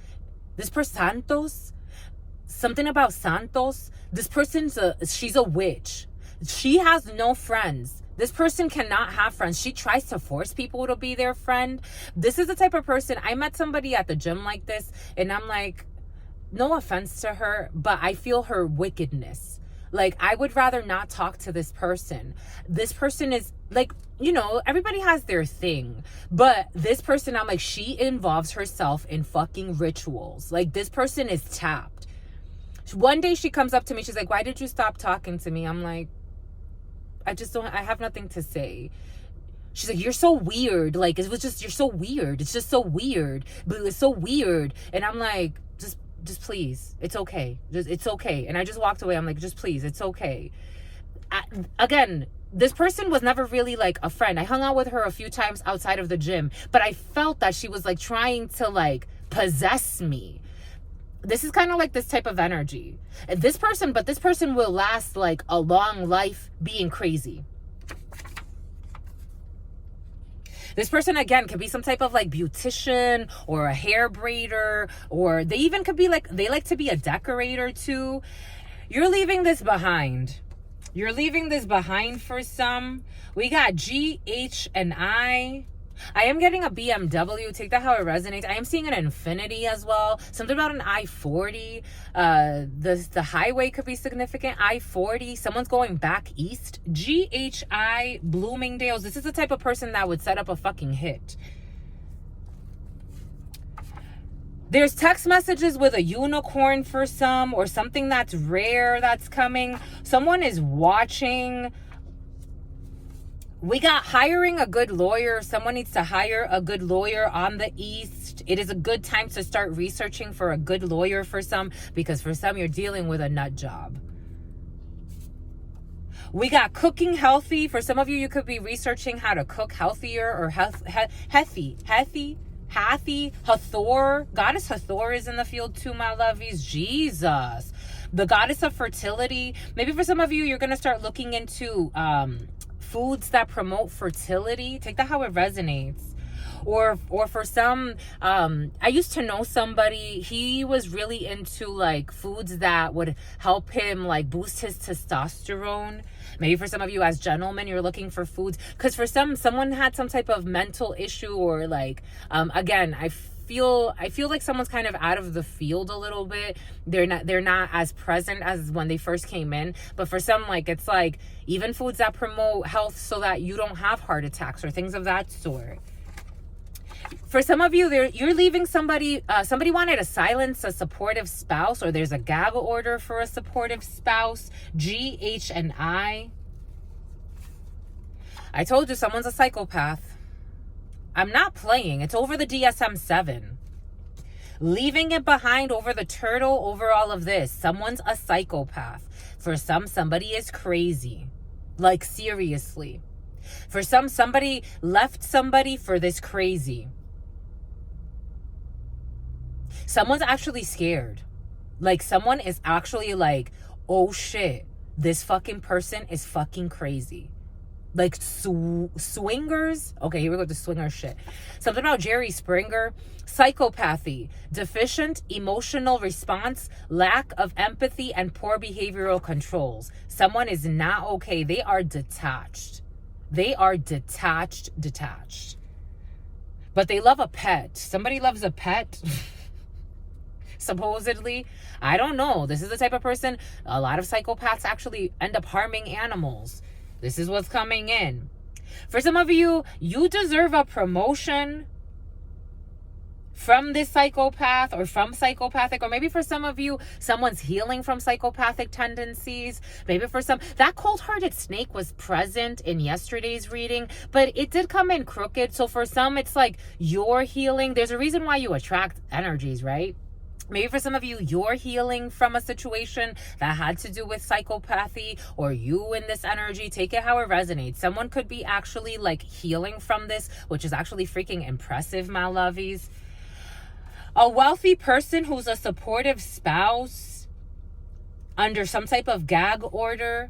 This person, Santos, something about Santos. This person's she's a witch. She has no friends. This person cannot have friends. She tries to force people to be their friend. This is the type of person, I met somebody at the gym like this, and I'm like, no offense to her, but I feel her wickedness. Like, I would rather not talk to this person. This person is like, you know, everybody has their thing, but this person, I'm like, she involves herself in fucking rituals. Like, this person is tapped. One day she comes up to me, she's like, why did you stop talking to me? I'm like, I have nothing to say. She's like, you're so weird. Like, it was just, you're so weird. It's just so weird. But it's so weird. And I'm like, just please. It's okay. It's okay. And I just walked away. I'm like, just please. It's okay. Again, this person was never really like a friend. I hung out with her a few times outside of the gym. But I felt that she was like trying to like possess me. This is kind of like this type of energy. This person will last like a long life being crazy. This person, again, could be some type of like beautician or a hair braider, or they even could be like, they like to be a decorator too. You're leaving this behind. You're leaving this behind for some. We got G, H, and I. I am getting a BMW. Take that how it resonates. I am seeing an Infinity as well. Something about an I-40. The highway could be significant. I-40. Someone's going back east. GHI, Bloomingdale's. This is the type of person that would set up a fucking hit. There's text messages with a unicorn for some, or something that's rare that's coming. Someone is watching. We got hiring a good lawyer. Someone needs to hire a good lawyer on the east. It is a good time to start researching for a good lawyer for some, because for some you're dealing with a nut job. We got cooking healthy. For some of you, you could be researching how to cook healthier or healthy. Hathor. Goddess Hathor is in the field too, my lovies. Jesus. The goddess of fertility. Maybe for some of you, you're going to start looking into foods that promote fertility. Take that how it resonates. Or for some, I used to know somebody, he was really into like foods that would help him like boost his testosterone. Maybe for some of you as gentlemen, you're looking for foods, because for someone had some type of mental issue, or like, again, I feel like someone's kind of out of the field a little bit. They're not as present as when they first came in. But for some, like, it's like even foods that promote health so that you don't have heart attacks or things of that sort. For some of you, you're leaving somebody wanted to silence a supportive spouse, or there's a gag order for a supportive spouse. G, H, and I told you someone's a psychopath. I'm not playing. It's over the DSM-7. Leaving it behind over the turtle, over all of this. Someone's a psychopath. For some, somebody is crazy. Like, seriously. For some, somebody left somebody for this crazy. Someone's actually scared. Like, someone is actually like, oh shit, this fucking person is fucking crazy. Like swingers. Okay, here we go with the swinger shit. Something about Jerry Springer. Psychopathy, deficient emotional response, lack of empathy, and poor behavioral controls. Someone is not okay. They are detached. They are detached. But they love a pet. Somebody loves a pet. Supposedly. I don't know. This is the type of person, a lot of psychopaths actually end up harming animals. This is what's coming in. For some of you, you deserve a promotion from this psychopath or from psychopathic, or maybe for some of you, someone's healing from psychopathic tendencies. Maybe for some, that cold-hearted snake was present in yesterday's reading, but it did come in crooked. So for some, it's like you're healing. There's a reason why you attract energies, right? Maybe for some of you, you're healing from a situation that had to do with psychopathy, or you in this energy. Take it how it resonates. Someone could be actually like healing from this, which is actually freaking impressive, my lovies. A wealthy person who's a supportive spouse under some type of gag order.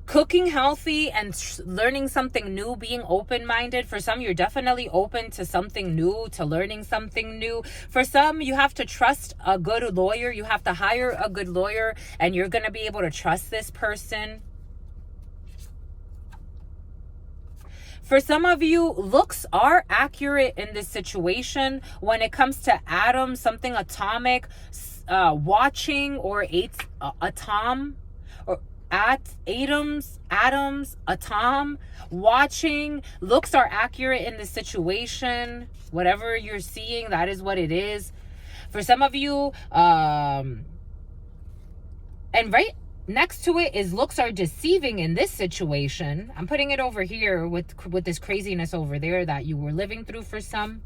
Cooking healthy and learning something new, being open-minded. For some, you're definitely open to something new, to learning something new. For some, you have to trust a good lawyer. You have to hire a good lawyer, and you're going to be able to trust this person. For some of you, looks are accurate in this situation. When it comes to atoms, something atomic, watching or atom, or atoms, atom, watching, looks are accurate in this situation. Whatever you're seeing, that is what it is. For some of you, and right next to it is looks are deceiving in this situation. I'm putting it over here with this craziness over there that you were living through for some.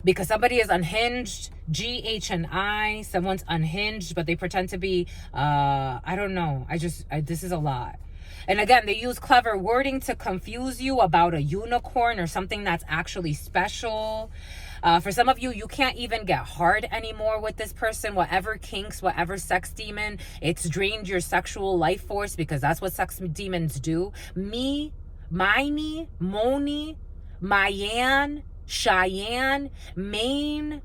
Because somebody is unhinged, GH&I, someone's unhinged, but they pretend to be, I don't know. This is a lot. And again, they use clever wording to confuse you about a unicorn or something that's actually special. For some of you, you can't even get hard anymore with this person. Whatever kinks, whatever sex demon, it's drained your sexual life force, because that's what sex demons do. Me, Miney, Moni, Mayan, Cheyenne, Maine.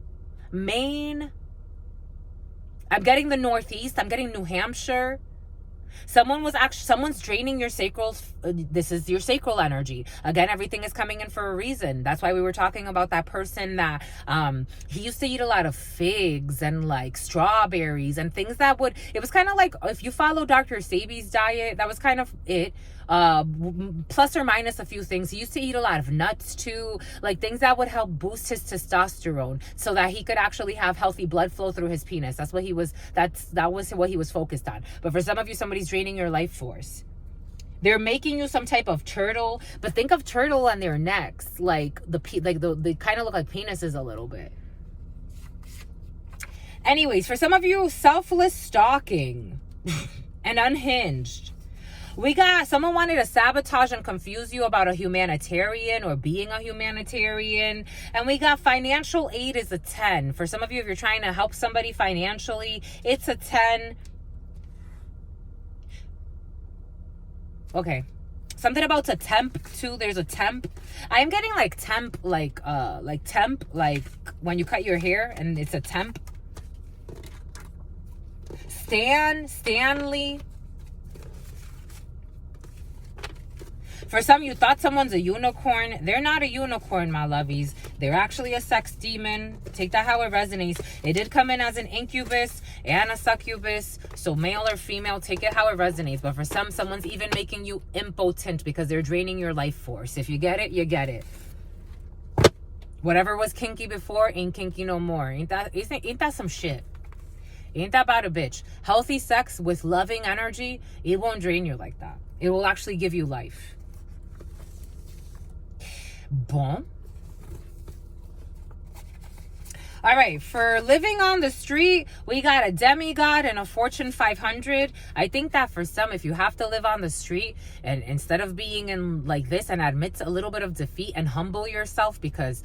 I'm getting the Northeast. I'm getting New Hampshire. Someone's draining your sacral. This is your sacral energy. Again, everything is coming in for a reason. That's why we were talking about that person that he used to eat a lot of figs and like strawberries and things that would, it was kind of like, if you follow Dr. Sebi's diet, that was kind of it. Plus or minus a few things. He used to eat a lot of nuts too, like things that would help boost his testosterone so that he could actually have healthy blood flow through his penis. That was what he was focused on. But for some of you, somebody's draining your life force. They're making you some type of turtle, but think of turtle on their necks, like they kind of look like penises a little bit. Anyways, for some of you, selfless stalking and unhinged. We got someone wanted to sabotage and confuse you about a humanitarian or being a humanitarian. And we got financial aid is a 10. For some of you, if you're trying to help somebody financially, it's a 10. Okay. Something about a temp too. There's a temp. I'm getting like temp, like when you cut your hair and it's a temp. Stanley. For some, you thought someone's a unicorn. They're not a unicorn, my lovies. They're actually a sex demon. Take that how it resonates. It did come in as an incubus and a succubus. So male or female, take it how it resonates. But for some, someone's even making you impotent because they're draining your life force. If you get it, you get it. Whatever was kinky before ain't kinky no more. Ain't that some shit? Ain't that about a bitch? Healthy sex with loving energy, it won't drain you like that. It will actually give you life. Boom. All right, for living on the street, we got a demigod and a Fortune 500. I think that for some, if you have to live on the street, and instead of being in like this and admit to a little bit of defeat and humble yourself, because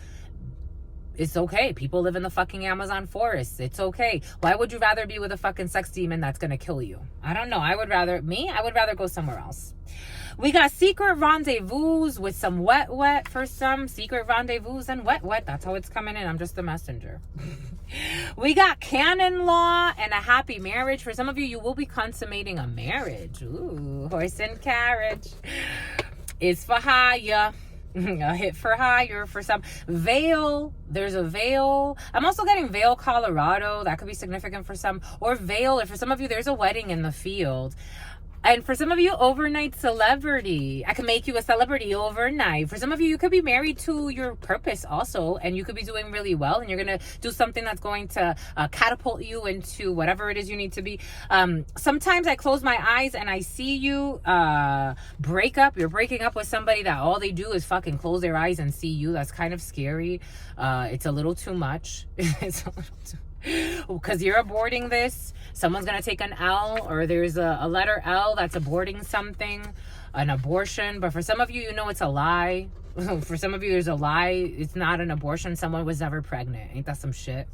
It's okay. People live in the fucking Amazon forest. It's okay. Why would you rather be with a fucking sex demon that's gonna kill you? I don't know. I would rather go somewhere else. We got secret rendezvous with some wet for some. Secret rendezvous and wet. That's how it's coming in. I'm just the messenger. We got canon law and a happy marriage. For some of you, you will be consummating a marriage. Ooh, horse and carriage. It's for hire. A hit for hire for some. Vail. There's a Vail. I'm also getting Vail, Colorado. That could be significant for some. Or Vail. Or for some of you, there's a wedding in the field. And for some of you, overnight celebrity. I can make you a celebrity overnight. For some of you, you could be married to your purpose also. And you could be doing really well. And you're going to do something that's going to catapult you into whatever it is you need to be. Sometimes I close my eyes and I see you break up. You're breaking up with somebody that all they do is fucking close their eyes and see you. That's kind of scary. It's a little too much. It's a little too because you're aborting this. Someone's gonna take an L, or there's a letter L that's aborting something, an abortion. But for some of you, you know it's a lie. For some of you, there's a lie. It's not an abortion. Someone was never pregnant. Ain't that some shit?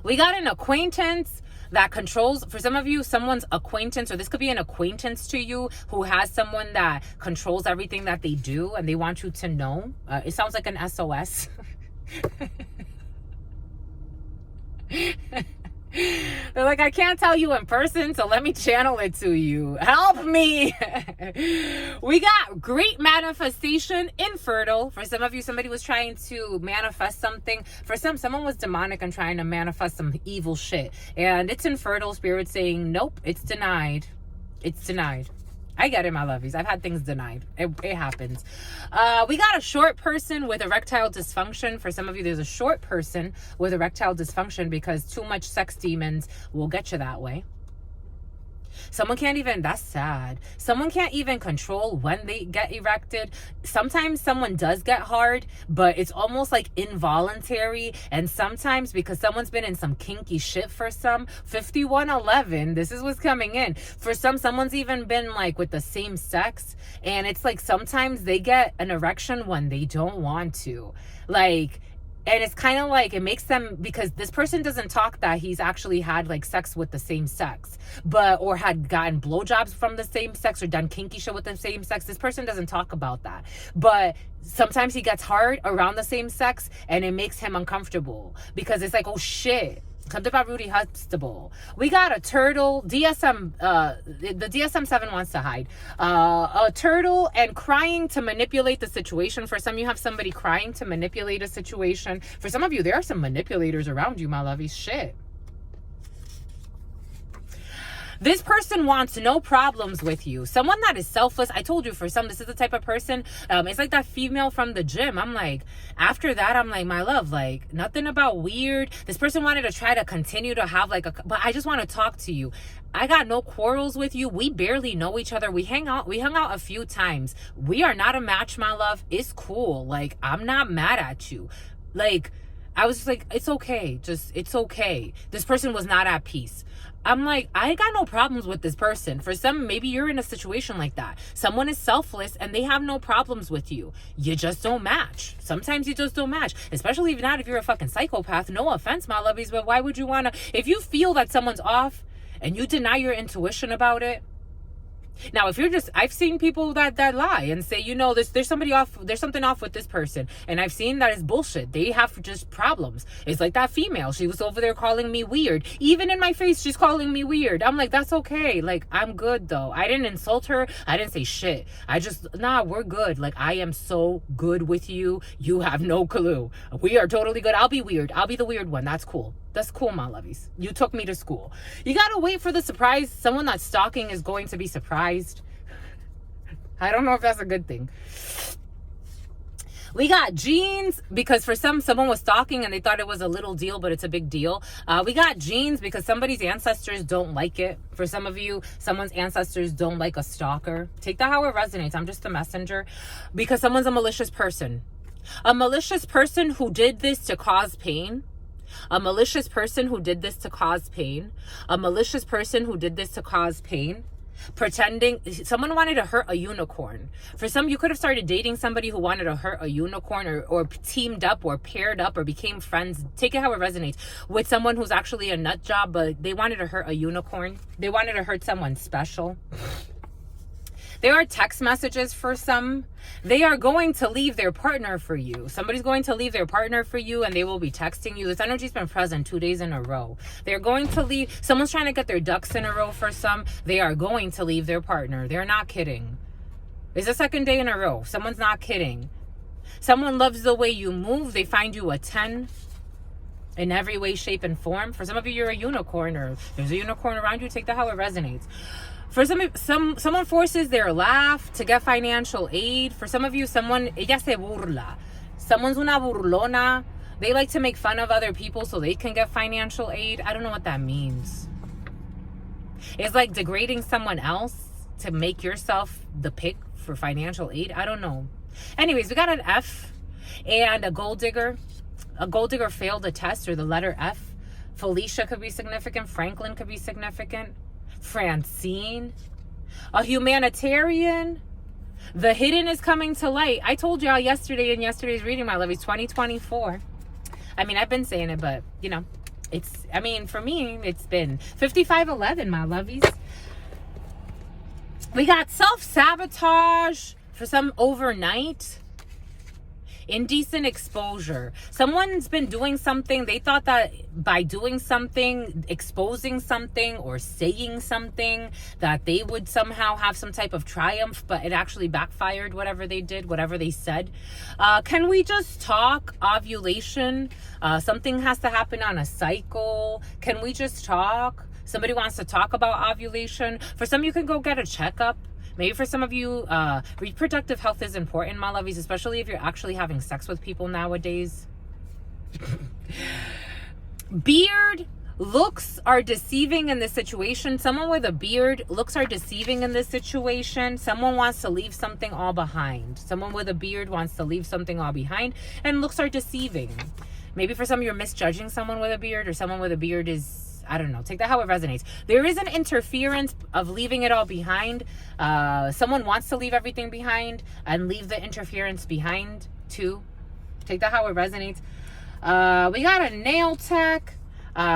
We got an acquaintance that controls. For some of you, someone's acquaintance, or this could be an acquaintance to you who has someone that controls everything that they do, and they want you to know. It sounds like an SOS. They're like, I can't tell you in person, so let me channel it to you. Help me. We got great manifestation, infertile. For some of you, somebody was trying to manifest something. For someone was demonic and trying to manifest some evil shit. And it's infertile. Spirit saying, nope, it's denied. It's denied. I get it, my lovies. I've had things denied. It happens. We got a short person with erectile dysfunction. For some of you, there's a short person with erectile dysfunction because too much sex demons will get you that way. Someone can't even, that's sad. Someone can't even control when they get erected. Sometimes someone does get hard, but it's almost like involuntary. And sometimes because someone's been in some kinky shit for some, 5111, this is what's coming in. For some, someone's even been like with the same sex. And it's like sometimes they get an erection when they don't want to. Like, and it's kind of like, it makes them, because this person doesn't talk that he's actually had like sex with the same sex, or had gotten blowjobs from the same sex, or done kinky shit with the same sex. This person doesn't talk about that. But sometimes he gets hard around the same sex and it makes him uncomfortable because it's like, oh shit. Something about Rudy Huxtable. We got a turtle. DSM, the DSM-7 wants to hide. A turtle and crying to manipulate the situation. For some, you have somebody crying to manipulate a situation. For some of you, there are some manipulators around you, my lovies. Shit. This person wants no problems with you. Someone that is selfless. I told you, for some, this is the type of person. It's like that female from the gym. I'm like, after that, I'm like, my love, like, nothing about weird. This person wanted to try to continue to have like but I just want to talk to you. I got no quarrels with you. We barely know each other. We hung out a few times. We are not a match, my love. It's cool. Like, I'm not mad at you. Like, I was just like, it's okay. It's okay. This person was not at peace. I'm like, I got no problems with this person. For some, maybe you're in a situation like that. Someone is selfless and they have no problems with you. You just don't match. Sometimes you just don't match. Especially if you're a fucking psychopath. No offense, my lovies, but why would you want to? If you feel that someone's off and you deny your intuition about it. Now, if you're just, I've seen people that lie and say, you know, there's something off with this person. And I've seen that is bullshit. They have just problems. It's like that female. She was over there calling me weird. Even in my face, she's calling me weird. I'm like, that's okay. Like, I'm good though. I didn't insult her. I didn't say shit. We're good. Like, I am so good with you. You have no clue. We are totally good. I'll be weird. I'll be the weird one. That's cool. That's cool, my lovies. You took me to school. You gotta wait for the surprise. Someone that's stalking is going to be surprised. I don't know if that's a good thing. We got genes because for someone was stalking and they thought it was a little deal, but it's a big deal. We got genes because somebody's ancestors don't like it. For some of you, someone's ancestors don't like a stalker. Take that how it resonates. I'm just a messenger. Because someone's a malicious person. A malicious person who did this to cause pain. A malicious person who did this to cause pain. A malicious person who did this to cause pain. pretending. Someone wanted to hurt a unicorn. For some, you could have started dating somebody who wanted to hurt a unicorn, or teamed up or paired up or became friends, take it how it resonates, with someone who's actually a nut job, but they wanted to hurt a unicorn. They wanted to hurt someone special. There are text messages for some. They are going to leave their partner for you. Somebody's going to leave their partner for you, and they will be texting you. This energy's been present 2 days in a row. They're going to leave. Someone's trying to get their ducks in a row for some. They are going to leave their partner. They're not kidding. It's the second day in a row. Someone's not kidding. Someone loves the way you move. They find you a 10 in every way, shape, and form. For some of you, you're a unicorn, or there's a unicorn around you. Take that how it resonates. For someone forces their laugh to get financial aid. For some of you, ella se burla. Someone's una burlona. They like to make fun of other people so they can get financial aid. I don't know what that means. It's like degrading someone else to make yourself the pick for financial aid. I don't know. Anyways, we got an F and a gold digger. A gold digger failed a test, or the letter F. Felicia could be significant. Franklin could be significant. Francine, a humanitarian. The hidden is coming to light. I told y'all yesterday in yesterday's reading, my lovies, 2024. I mean, I've been saying it, but you know, for me, it's been 5511, my lovies. We got self-sabotage for some overnight. Indecent exposure. Someone's been doing something. They thought that by doing something, exposing something, or saying something, that they would somehow have some type of triumph, but it actually backfired. Whatever they did, whatever they said. Can we just talk? Ovulation. Something has to happen on a cycle. Can we just talk? Somebody wants to talk about ovulation. For some, you can go get a checkup. Maybe for some of you, reproductive health is important, my lovies, especially if you're actually having sex with people nowadays. Beard. Looks are deceiving in this situation. Someone with a beard, looks are deceiving in this situation. Someone wants to leave something all behind. Someone with a beard wants to leave something all behind, and looks are deceiving. Maybe for some, you're misjudging someone with a beard, or someone with a beard is, I don't know. Take that how it resonates. There is an interference of leaving it all behind. Someone wants to leave everything behind and leave the interference behind too. Take that how it resonates. We got a nail tech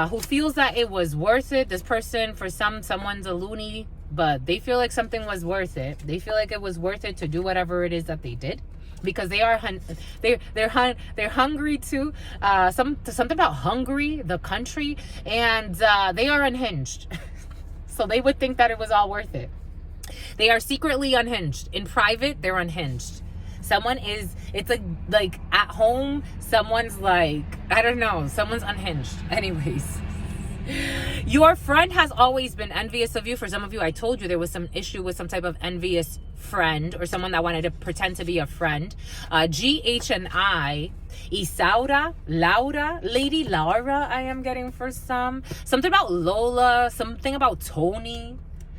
who feels that it was worth it. This person, for someone's a loony, but they feel like something was worth it. They feel like it was worth it to do whatever it is that they did. Because they are they're hungry too. Something about Hungary, the country, and they are unhinged. So they would think that it was all worth it. They are secretly unhinged. In private, they're unhinged. Someone is, it's like at home, someone's like, I don't know, someone's unhinged. Anyways. Your friend has always been envious of you. For some of you, I told you there was some issue with some type of envious friend, or someone that wanted to pretend to be a friend. GH and I, Isaura, Laura, Lady Laura, I am getting for some. Something about Lola, something about Tony,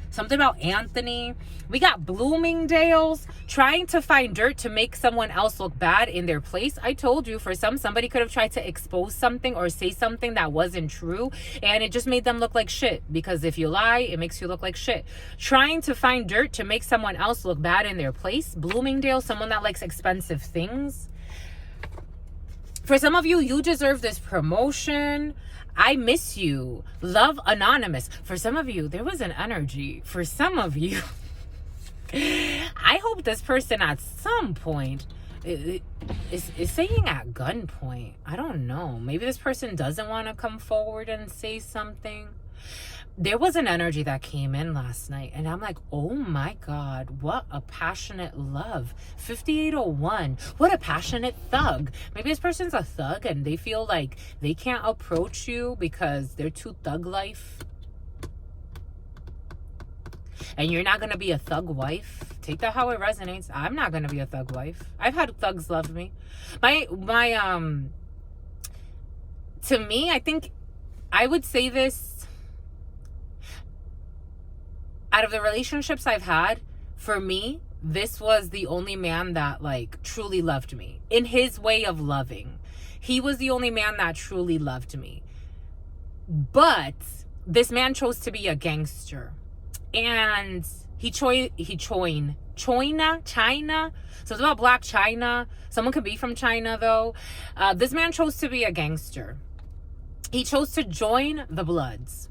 something about Anthony. We got Bloomingdale's, trying to find dirt to make someone else look bad in their place. I told you, for somebody could have tried to expose something or say something that wasn't true, and it just made them look like shit. Because if you lie, it makes you look like shit. Trying to find dirt to make someone else look bad in their place. Bloomingdale, someone that likes expensive things. For some of you, you deserve this promotion. I miss you. Love Anonymous. For some of you, there was an energy. For some of you, I hope this person at some point is saying at gunpoint. I don't know. Maybe this person doesn't want to come forward and say something. There was an energy that came in last night, and I'm like, oh my God, what a passionate love. 5801, what a passionate thug. Maybe this person's a thug and they feel like they can't approach you because they're too thug life. And you're not going to be a thug wife. Take that how it resonates. I'm not going to be a thug wife. I've had thugs love me. To me, I think I would say this. Out of the relationships I've had, for me, this was the only man that like truly loved me in his way of loving. He was the only man that truly loved me. But this man chose to be a gangster. And China. So it's about Black China. Someone could be from China though. This man chose to be a gangster. He chose to join the Bloods.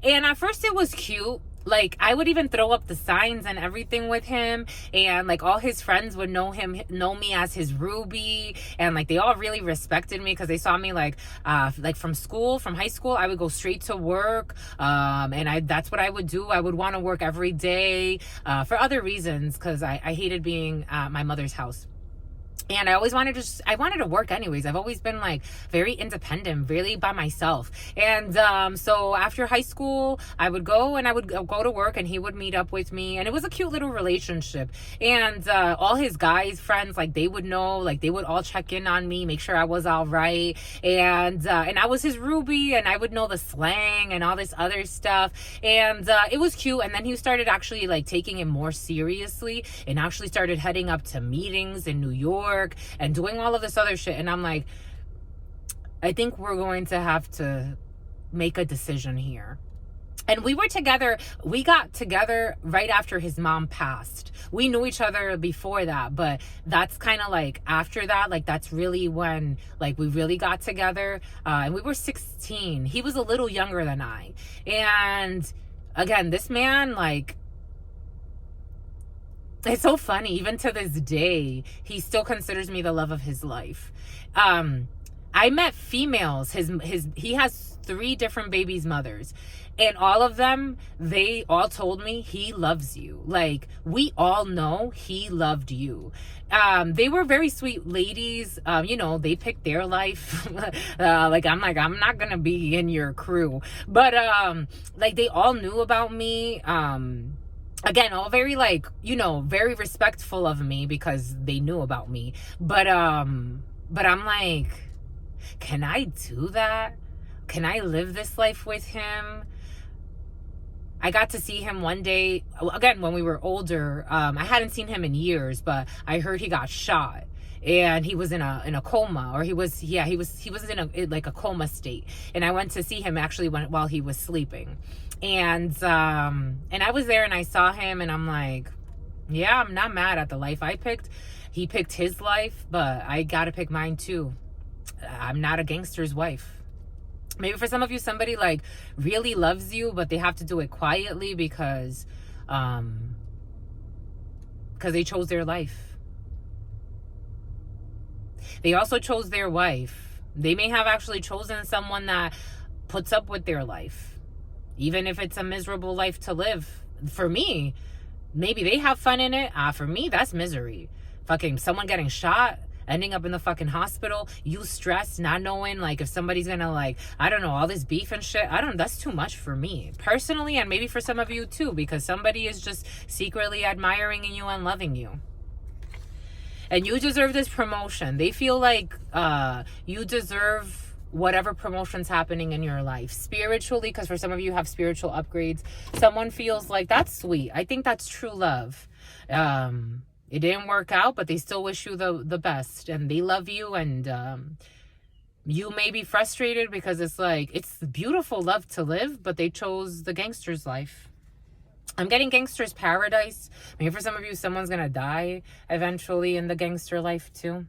And at first it was cute. Like, I would even throw up the signs and everything with him, and like all his friends would know me as his Ruby, and like they all really respected me because they saw me like from high school. I would go straight to work, and that's what I would do. I would want to work every day for other reasons, because I hated being at my mother's house. And I wanted to work anyways. I've always been like very independent, really by myself. And so after high school, I would go to work, and he would meet up with me. And it was a cute little relationship. And all his guys friends, like they would know, like they would all check in on me, make sure I was all right. And I was his Ruby, and I would know the slang and all this other stuff. And it was cute. And then he started actually like taking it more seriously, and actually started heading up to meetings in New York and doing all of this other shit. And I'm like, I think we're going to have to make a decision here. And we got together right after his mom passed. We knew each other before that, but that's kind of like after that, like that's really when like we really got together. And we were 16. He was a little younger than I. And again, this man, like, it's so funny, even to this day, he still considers me the love of his life. I met females. He has 3 different babies' mothers, and all of them, they all told me he loves you. Like, we all know he loved you. They were very sweet ladies. They picked their life. I'm not gonna be in your crew, but like they all knew about me. Again, all very like, very respectful of me because they knew about me. But I'm like, can I do that? Can I live this life with him? I got to see him one day, again, when we were older. I hadn't seen him in years, but I heard he got shot. And he was in a coma, or he was in a coma state. And I went to see him actually while he was sleeping. And I was there and I saw him, and I'm like, yeah, I'm not mad at the life I picked. He picked his life, but I gotta pick mine too. I'm not a gangster's wife. Maybe for some of you, somebody like really loves you, but they have to do it quietly because they chose their life. They also chose their wife. They may have actually chosen someone that puts up with their life, even if it's a miserable life to live. For me, maybe they have fun in it. For me, that's misery. Fucking someone getting shot, ending up in the fucking hospital, you stressed, not knowing like if somebody's gonna like, I don't know, all this beef and shit. That's too much for me personally, and maybe for some of you too, because somebody is just secretly admiring you and loving you. And you deserve this promotion. They feel like you deserve whatever promotion's happening in your life spiritually, because for some of you have spiritual upgrades. Someone feels like that's sweet. I think that's true love. It didn't work out, but they still wish you the best, and they love you. And you may be frustrated because it's like, it's beautiful love to live, but they chose the gangster's life. I'm getting gangster's paradise. Maybe for some of you, someone's gonna die eventually in the gangster life too.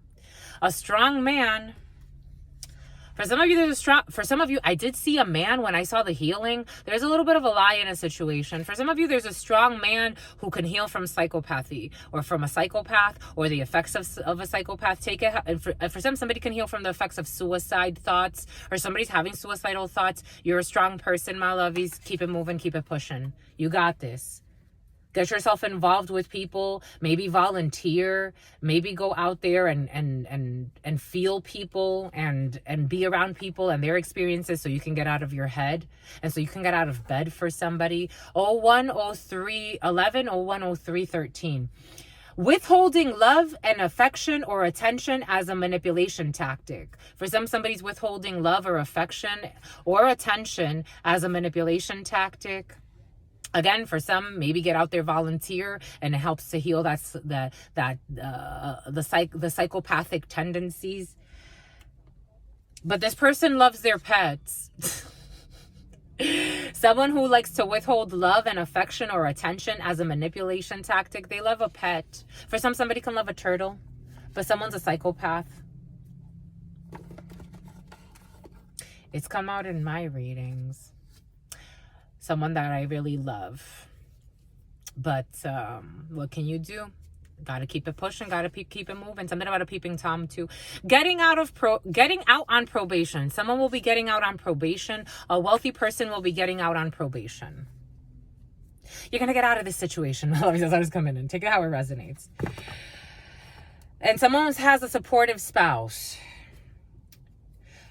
A strong man. For some of you, I did see a man when I saw the healing. There's a little bit of a lie in a situation. For some of you, there's a strong man who can heal from psychopathy, or from a psychopath, or the effects of a psychopath. For somebody can heal from the effects of suicide thoughts, or somebody's having suicidal thoughts. You're a strong person, my lovies. Keep it moving, keep it pushing. You got this. Get yourself involved with people, maybe volunteer, maybe go out there and feel people and be around people and their experiences, so you can get out of your head and so you can get out of bed for somebody. 010311010313. Withholding love and affection or attention as a manipulation tactic. For somebody's withholding love or affection or attention as a manipulation tactic. Again, for some, maybe get out there, volunteer, and it helps to heal the psychopathic tendencies. But this person loves their pets. Someone who likes to withhold love and affection or attention as a manipulation tactic. They love a pet. For some, somebody can love a turtle, but someone's a psychopath. It's come out in my readings. Someone that I really love. But what can you do? Gotta keep it pushing, gotta keep it moving. Something about a peeping Tom too. Getting out on probation. Someone will be getting out on probation. A wealthy person will be getting out on probation. You're gonna get out of this situation. I'll just come in and take it how it resonates. And someone has a supportive spouse.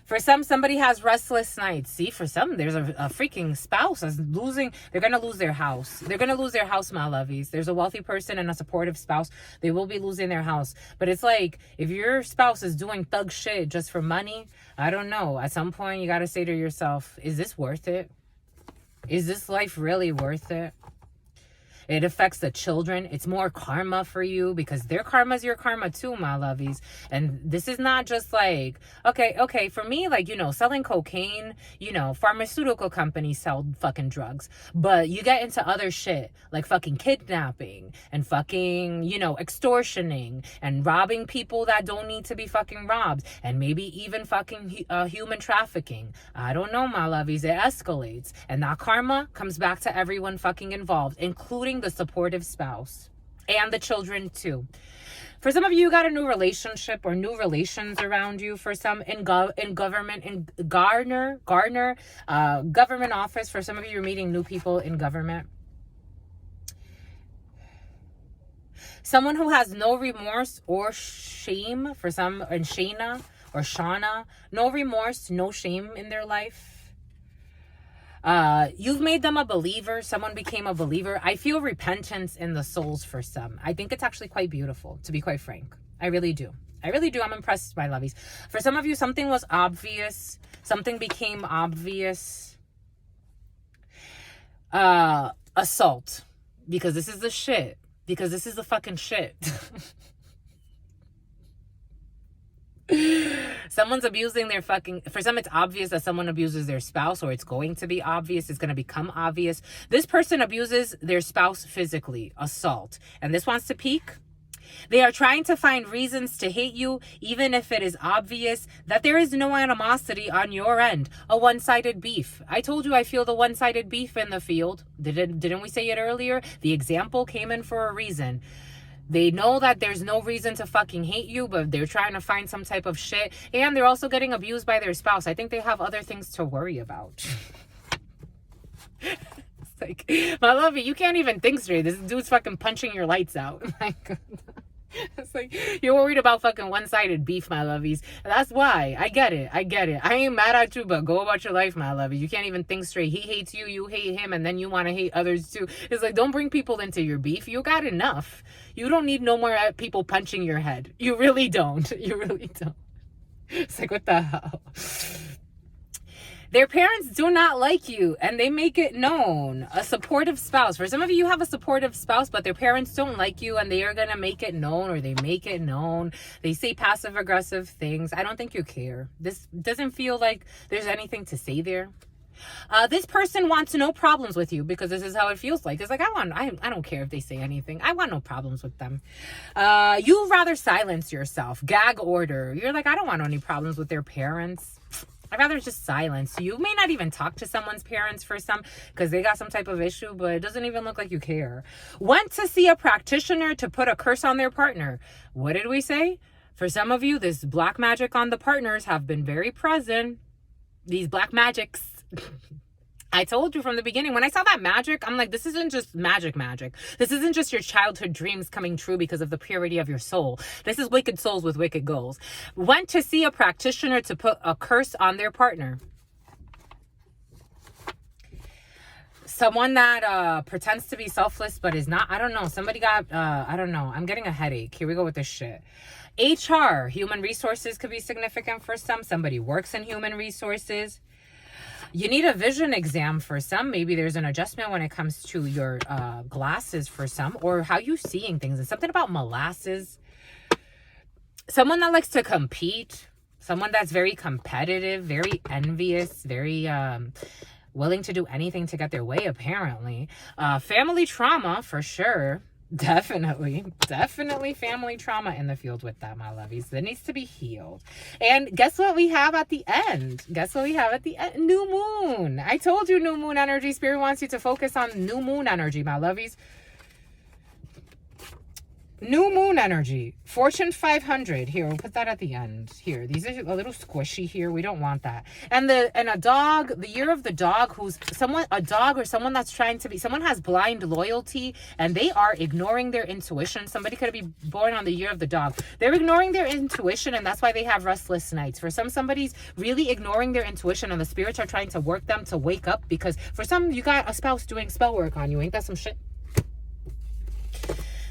For some, somebody has restless nights. See, for some, there's a freaking spouse that's losing. They're going to lose their house. They're going to lose their house, my lovies. There's a wealthy person and a supportive spouse. They will be losing their house. But it's like, if your spouse is doing thug shit just for money, I don't know. At some point, you got to say to yourself, is this worth it? Is this life really worth it? It affects the children. It's more karma for you because their karma is your karma too, my lovies. And this is not just like, okay, for me, like, selling cocaine, pharmaceutical companies sell fucking drugs. But you get into other shit like fucking kidnapping and fucking, extortioning and robbing people that don't need to be fucking robbed. And maybe even fucking human trafficking. I don't know, my lovies. It escalates. And that karma comes back to everyone fucking involved, including the supportive spouse and the children too. For some of you got a new relationship or new relations around you. For some in government, in government office. For some of you, you're meeting new people in government. Someone who has no remorse or shame. For some, in Shana or Shauna, no remorse, no shame in their life. You've made them a believer. Someone became a believer. I feel repentance in the souls for some. I think it's actually quite beautiful, to be quite frank. I really do. I'm impressed, my lovies. For some of you, something was obvious. Something became obvious. Assault. Because this is the shit. Because this is the fucking shit. Someone's abusing their fucking... For some, it's obvious that someone abuses their spouse, or it's going to be obvious. It's going to become obvious. This person abuses their spouse physically. Assault. And this wants to peak. They are trying to find reasons to hate you, even if it is obvious that there is no animosity on your end. A one-sided beef. I told you I feel the one-sided beef in the field. Didn't we say it earlier? The example came in for a reason. They know that there's no reason to fucking hate you, but they're trying to find some type of shit. And they're also getting abused by their spouse. I think they have other things to worry about. It's like, my lovey, you can't even think straight. This dude's fucking punching your lights out. Like, it's like, you're worried about fucking one-sided beef, my lovies. That's why. I get it. I ain't mad at you, but go about your life, my lovey. You can't even think straight. He hates you, you hate him, and then you want to hate others too. It's like, don't bring people into your beef. You got enough. You don't need no more people punching your head. You really don't. It's like, what the hell? Their parents do not like you, and they make it known. A supportive spouse. For some of you, you have a supportive spouse, but their parents don't like you, and they are going to make it known, or they make it known. They say passive-aggressive things. I don't think you care. This doesn't feel like there's anything to say there. This person wants no problems with you, because this is how it feels like. It's like, I don't care if they say anything. I want no problems with them. You rather silence yourself. Gag order. You're like, I don't want any problems with their parents. I'd rather just silence. You may not even talk to someone's parents for some, because they got some type of issue, but it doesn't even look like you care. Went to see a practitioner to put a curse on their partner. What did we say? For some of you, this black magic on the partners have been very present. These black magics. I told you from the beginning, when I saw that magic, I'm like, this isn't just magic. This isn't just your childhood dreams coming true because of the purity of your soul. This is wicked souls with wicked goals. Went to see a practitioner to put a curse on their partner. Someone that pretends to be selfless but is not. I don't know. Somebody got, I don't know. I'm getting a headache. Here we go with this shit. HR, human resources could be significant for some. Somebody works in human resources. You need a vision exam for some. Maybe there's an adjustment when it comes to your glasses for some, or how you seeing things. It's something about molasses. Someone that likes to compete. Someone that's very competitive, very envious, very willing to do anything to get their way, apparently. Family trauma, for sure. Definitely family trauma in the field with that, my lovies. That needs to be healed. And guess what we have at the end? New moon. I told you new moon energy. Spirit wants you to focus on new moon energy, my lovies. New moon energy. Fortune 500. Here, we'll put that at the end. Here, these are a little squishy here. We don't want that. And a dog, the year of the dog, who's a dog or someone that's trying to be, someone has blind loyalty and they are ignoring their intuition. Somebody could be born on the year of the dog. They're ignoring their intuition, and that's why they have restless nights. For somebody's really ignoring their intuition, and the spirits are trying to work them to wake up, because for some, you got a spouse doing spell work on you. Ain't that some shit?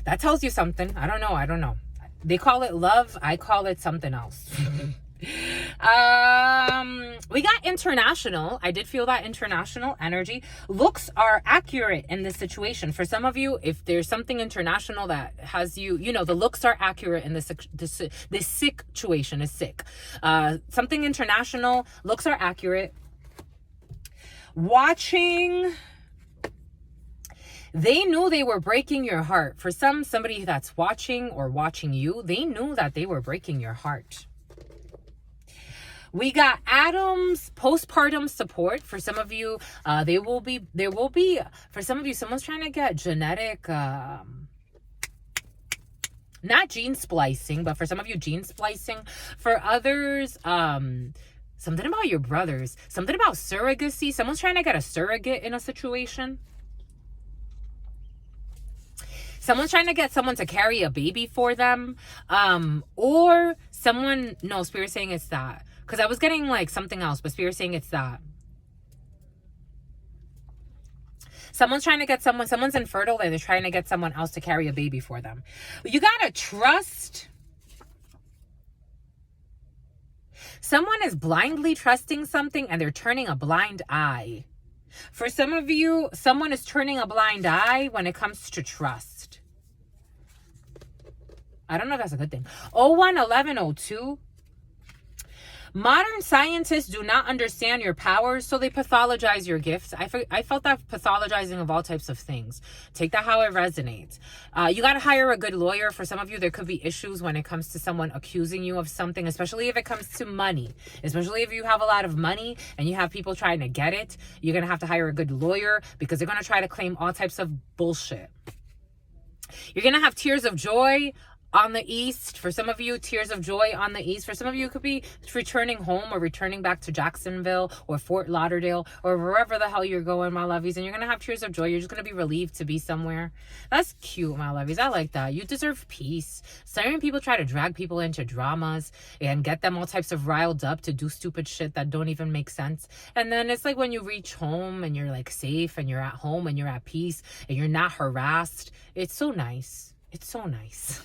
That tells you something. I don't know. They call it love. I call it something else. We got international. I did feel that international energy. Looks are accurate in this situation. For some of you, if there's something international that has you, the looks are accurate in this situation is sick. Something international, looks are accurate. Watching... They knew they were breaking your heart. For somebody that's watching or watching you, they knew that they were breaking your heart. We got Adam's postpartum support. For some of you, there will be, for some of you, someone's trying to get genetic, not gene splicing, but for some of you, gene splicing. For others, something about your brothers, something about surrogacy. Someone's trying to get a surrogate in a situation. Someone's trying to get someone to carry a baby for them. Or someone, no, Spirit's saying it's that. Because I was getting like something else, but Spirit's saying it's that. Someone's trying to get someone's infertile and they're trying to get someone else to carry a baby for them. You gotta trust. Someone is blindly trusting something and they're turning a blind eye. For some of you, someone is turning a blind eye when it comes to trust. I don't know if that's a good thing. 011102. Modern scientists do not understand your powers, so they pathologize your gifts. I felt that pathologizing of all types of things. Take that how it resonates. You got to hire a good lawyer. For some of you, there could be issues when it comes to someone accusing you of something, especially if it comes to money. Especially if you have a lot of money and you have people trying to get it. You're going to have to hire a good lawyer because they're going to try to claim all types of bullshit. You're going to have tears of joy on the east. For some of you, tears of joy on the east. For some of you, it could be returning home or returning back to Jacksonville or Fort Lauderdale or wherever the hell you're going, my lovies. And you're going to have tears of joy. You're just going to be relieved to be somewhere. That's cute, my lovies. I like that. You deserve peace. Certain people try to drag people into dramas and get them all types of riled up to do stupid shit that don't even make sense. And then it's like when you reach home and you're like safe and you're at home and you're at peace and you're not harassed. It's so nice. It's so nice.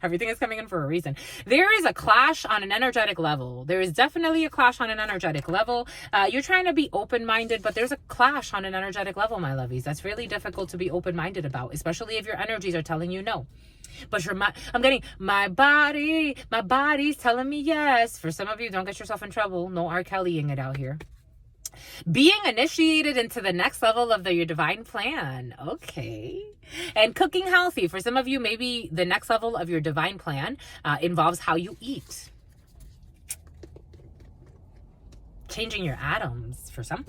Everything is coming in for a reason. There is a clash on an energetic level. There is definitely a clash on an energetic level. You're trying to be open-minded, but there's a clash on an energetic level, my lovies. That's really difficult to be open-minded about, especially if your energies are telling you no. But I'm getting my body's telling me yes. For some of you, don't get yourself in trouble. No R. Kellying it out here. Being initiated into the next level of your divine plan. Okay. And cooking healthy. For some of you, maybe the next level of your divine plan involves how you eat. Changing your atoms for some.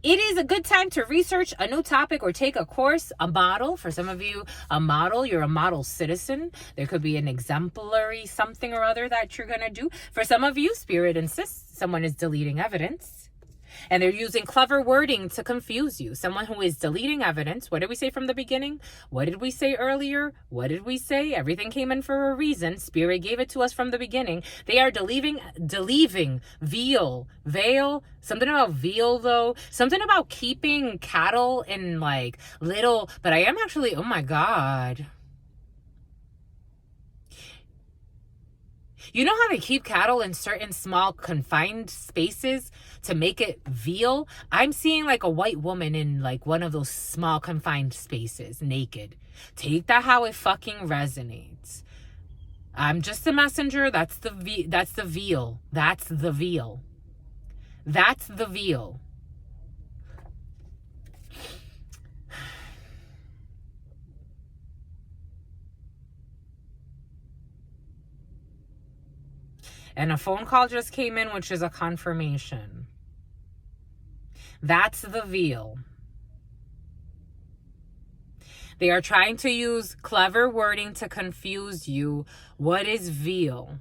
It is a good time to research a new topic or take a course, a model. For some of you, a model, you're a model citizen. There could be an exemplary something or other that you're going to do. For some of you, Spirit insists someone is deleting evidence. And they're using clever wording to confuse you. Someone who is deleting evidence. What did we say from the beginning? What did we say earlier? What did we say? Everything came in for a reason. Spirit gave it to us from the beginning. They are veil, something about veal though. Something about keeping cattle in like little, but I am actually, oh my God. You know how they keep cattle in certain small confined spaces to make it veal? I'm seeing like a white woman in like one of those small confined spaces, naked. Take that how it fucking resonates. I'm just the messenger. That's the veal. That's the veal. That's the veal. And a phone call just came in, which is a confirmation. That's the veil. They are trying to use clever wording to confuse you. What is veil?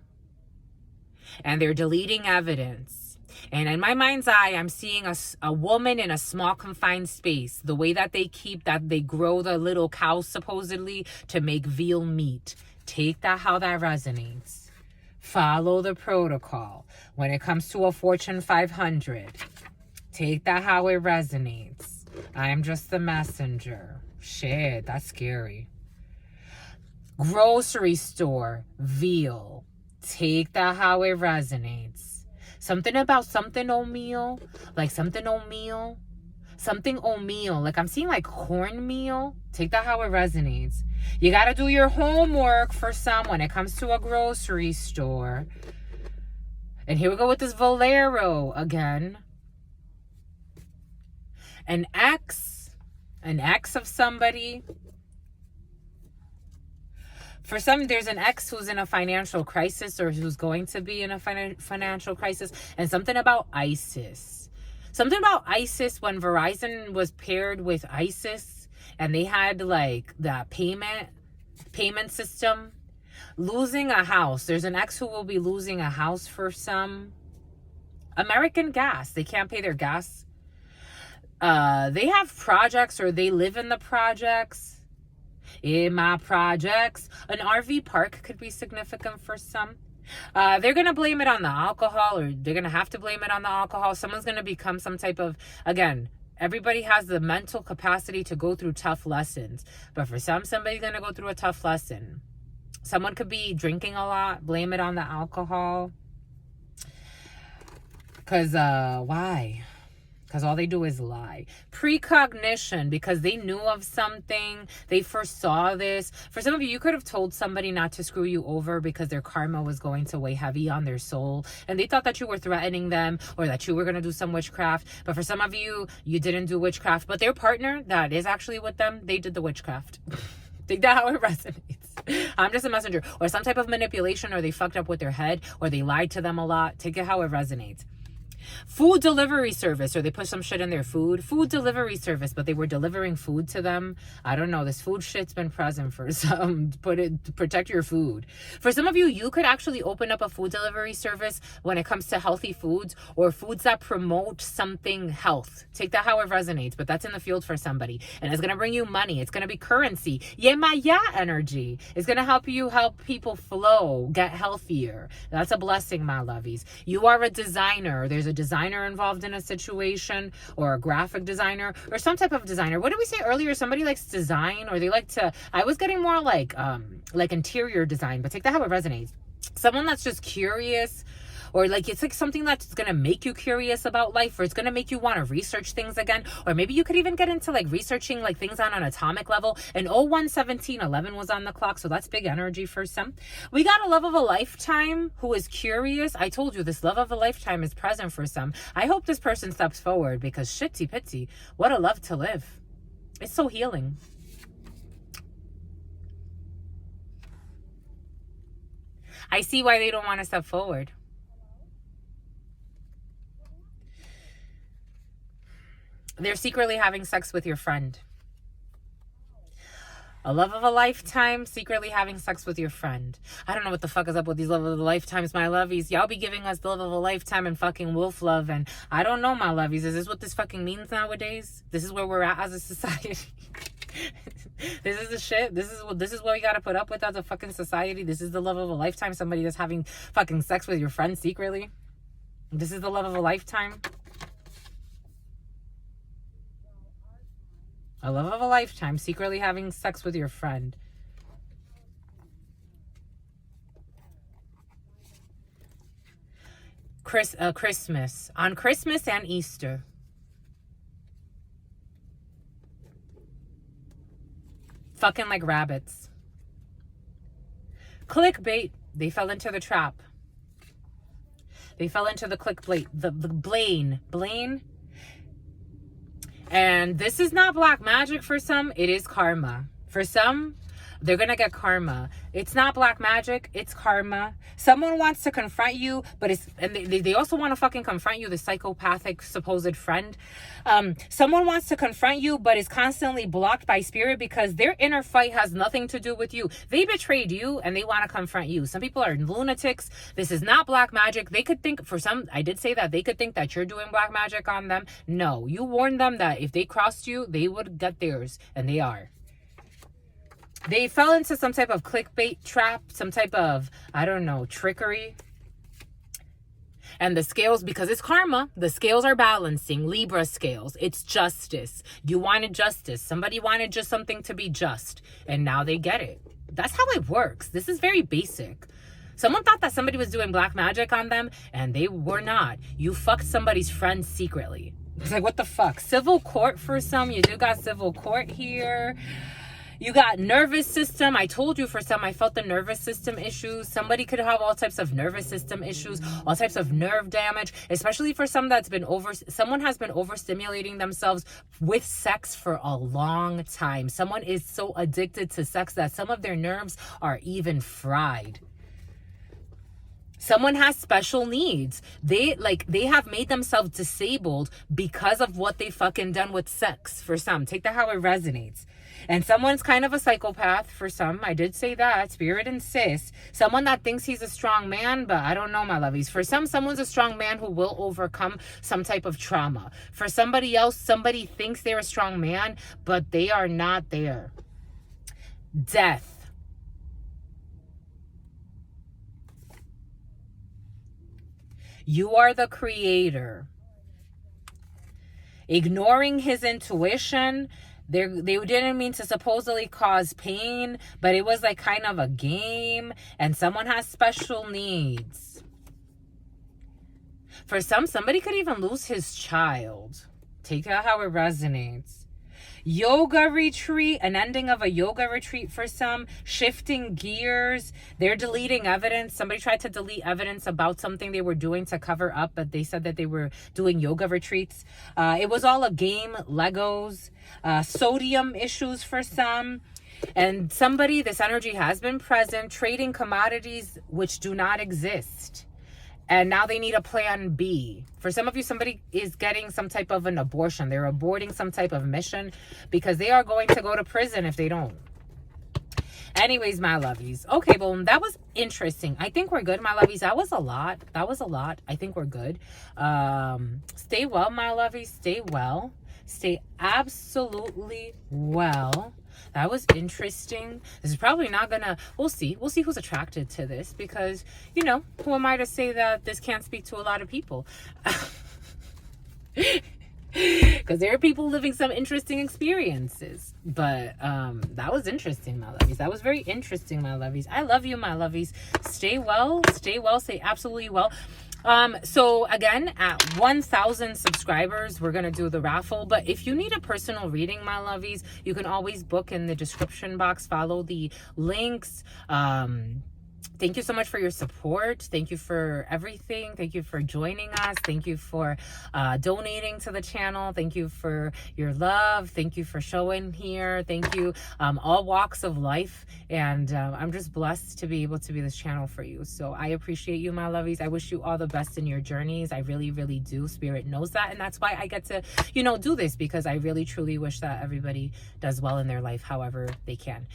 And they're deleting evidence. And in my mind's eye, I'm seeing a woman in a small confined space. The way that they grow the little cows supposedly to make veal meat. Take that how that resonates. Follow the protocol. When it comes to a Fortune 500, take that how it resonates. I am just the messenger. Shit, that's scary. Grocery store, veal. Take that how it resonates. Something about something oatmeal. Like something oatmeal. Something oatmeal. Like I'm seeing like cornmeal. Take that how it resonates. You got to do your homework for some when it comes to a grocery store. And here we go with this Valero again. An ex of somebody. For some, there's an ex who's in a financial crisis or who's going to be in a financial crisis. And something about ISIS. Something about ISIS when Verizon was paired with ISIS and they had like that payment system. Losing a house. There's an ex who will be losing a house for some. American Gas. They can't pay their gas. They have projects or they live in the projects. In my projects. An RV park could be significant for some. They're going to blame it on the alcohol, or they're going to have to blame it on the alcohol. Someone's going to become some type of, again, everybody has the mental capacity to go through tough lessons. But for somebody's going to go through a tough lesson. Someone could be drinking a lot, blame it on the alcohol. Because, why? Because all they do is lie. Precognition, because they knew of something. They foresaw this. For some of you, you could have told somebody not to screw you over because their karma was going to weigh heavy on their soul. And they thought that you were threatening them or that you were going to do some witchcraft. But for some of you, you didn't do witchcraft. But their partner that is actually with them, they did the witchcraft. Think that how it resonates. I'm just a messenger. Or some type of manipulation, or they fucked up with their head, or they lied to them a lot. Take it how it resonates. Food delivery service, or they put some shit in their food. Food delivery service, but they were delivering food to them. I don't know. This food shit's been present for some. Protect your food. For some of you, you could actually open up a food delivery service when it comes to healthy foods or foods that promote something health. Take that how it resonates, but that's in the field for somebody. And it's going to bring you money. It's going to be currency. Yemaya energy. It's going to help people flow, get healthier. That's a blessing, my lovies. You are a designer. There's a designer involved in a situation, or a graphic designer, or some type of designer. What did we say earlier? Somebody likes design, or they like to, I was getting more like interior design, but take that how it resonates. Someone that's just curious, or like it's like something that's going to make you curious about life, or it's going to make you want to research things again. Or maybe you could even get into like researching like things on an atomic level. And 011711 was on the clock, so that's big energy for some. We got a love of a lifetime who is curious. I told you this love of a lifetime is present for some. I hope this person steps forward, because shitty pitsy, what a love to live. It's so healing. I see why they don't want to step forward. They're secretly having sex with your friend. A love of a lifetime, secretly having sex with your friend. I don't know what the fuck is up with these love of a lifetimes, my lovies. Y'all be giving us the love of a lifetime and fucking wolf love, and I don't know, my lovies. Is this what this fucking means nowadays? This is where we're at as a society. This is the shit. This is what we gotta put up with as a fucking society. This is the love of a lifetime. Somebody that's having fucking sex with your friend secretly. This is the love of a lifetime. A love of a lifetime, secretly having sex with your friend. Christmas. On Christmas and Easter. Fucking like rabbits. Clickbait. They fell into the trap. They fell into the clickbait. The Blaine. And this is not black magic for some. It is karma. For some, They're going to get karma. It's not black magic. It's karma. Someone wants to confront you, but they also want to fucking confront you, the psychopathic supposed friend. Someone wants to confront you, but is constantly blocked by spirit because their inner fight has nothing to do with you. They betrayed you and they want to confront you. Some people are lunatics. This is not black magic. They could think, for some, I did say that they could think that you're doing black magic on them. No, you warned them that if they crossed you, they would get theirs, and they are. They fell into some type of clickbait trap, some type of, I don't know, trickery. And the scales, because it's karma, the scales are balancing. Libra scales. It's justice. You wanted justice. Somebody wanted just something to be just. And now they get it. That's how it works. This is very basic. Someone thought that somebody was doing black magic on them, and they were not. You fucked somebody's friend secretly. It's like, what the fuck? Civil court for some. You do got civil court here. You got nervous system. I told you for some, I felt the nervous system issues. Somebody could have all types of nervous system issues, all types of nerve damage, especially for someone has been overstimulating themselves with sex for a long time. Someone is so addicted to sex that some of their nerves are even fried. Someone has special needs. They have made themselves disabled because of what they fucking done with sex for some. Take that how it resonates. And someone's kind of a psychopath for some. I did say that. Spirit insists. Someone that thinks he's a strong man, but I don't know, my lovies. For some, someone's a strong man who will overcome some type of trauma. For somebody else, somebody thinks they're a strong man, but they are not there. Death. You are the creator. Ignoring his intuition. They didn't mean to supposedly cause pain, but it was like kind of a game, and someone has special needs. For some, somebody could even lose his child. Take out how it resonates. Yoga retreat, an ending of a yoga retreat for some, shifting gears. They're deleting evidence. Somebody tried to delete evidence about something they were doing to cover up, but they said that they were doing yoga retreats. It was all a game, Legos, sodium issues for some. And somebody, this energy has been present, trading commodities which do not exist. And now they need a plan B. For some of you, somebody is getting some type of an abortion. They're aborting some type of mission because they are going to go to prison if they don't. Anyways, my lovies. Okay, boom. That was interesting. I think we're good, my lovies. That was a lot. I think we're good. Stay well, my lovies. Stay well. Stay absolutely well. That was interesting. This is probably not gonna, we'll see who's attracted to this, because, you know, who am I to say that this can't speak to a lot of people? Because there are people living some interesting experiences. But that was interesting, my lovies. That was very interesting, my lovies. I love you, my lovies. Stay well, stay absolutely well. So again, at 1,000 subscribers, we're going to do the raffle. But if you need a personal reading, my lovies, you can always book in the description box. Follow the links. Thank you so much for your support. Thank you for everything. Thank you for joining us. Thank you for donating to the channel. Thank you for your love. Thank you for showing here. Thank you, all walks of life. And I'm just blessed to be able to be this channel for you. So I appreciate you, my lovies. I wish you all the best in your journeys. I really, really do. Spirit knows that. And that's why I get to, you know, do this, because I really, truly wish that everybody does well in their life however they can.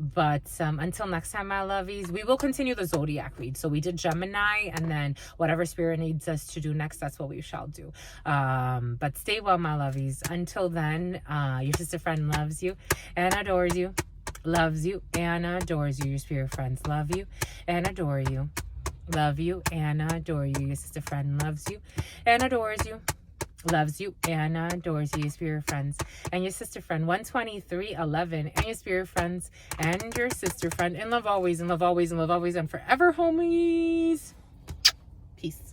But until next time, my lovies, we will continue the zodiac read. So we did Gemini, and then whatever spirit needs us to do next, that's what we shall do. But stay well, my lovies. Until then, your sister friend loves you and adores you. Loves you and adores you. Your spirit friends love you and adore you. Love you and adore you. Your sister friend loves you and adores you. Loves you and adores you, your spirit friends. And your sister friend 12311, and your spirit friends and your sister friend. And love always, and love always, and love always, and forever, homies. Peace.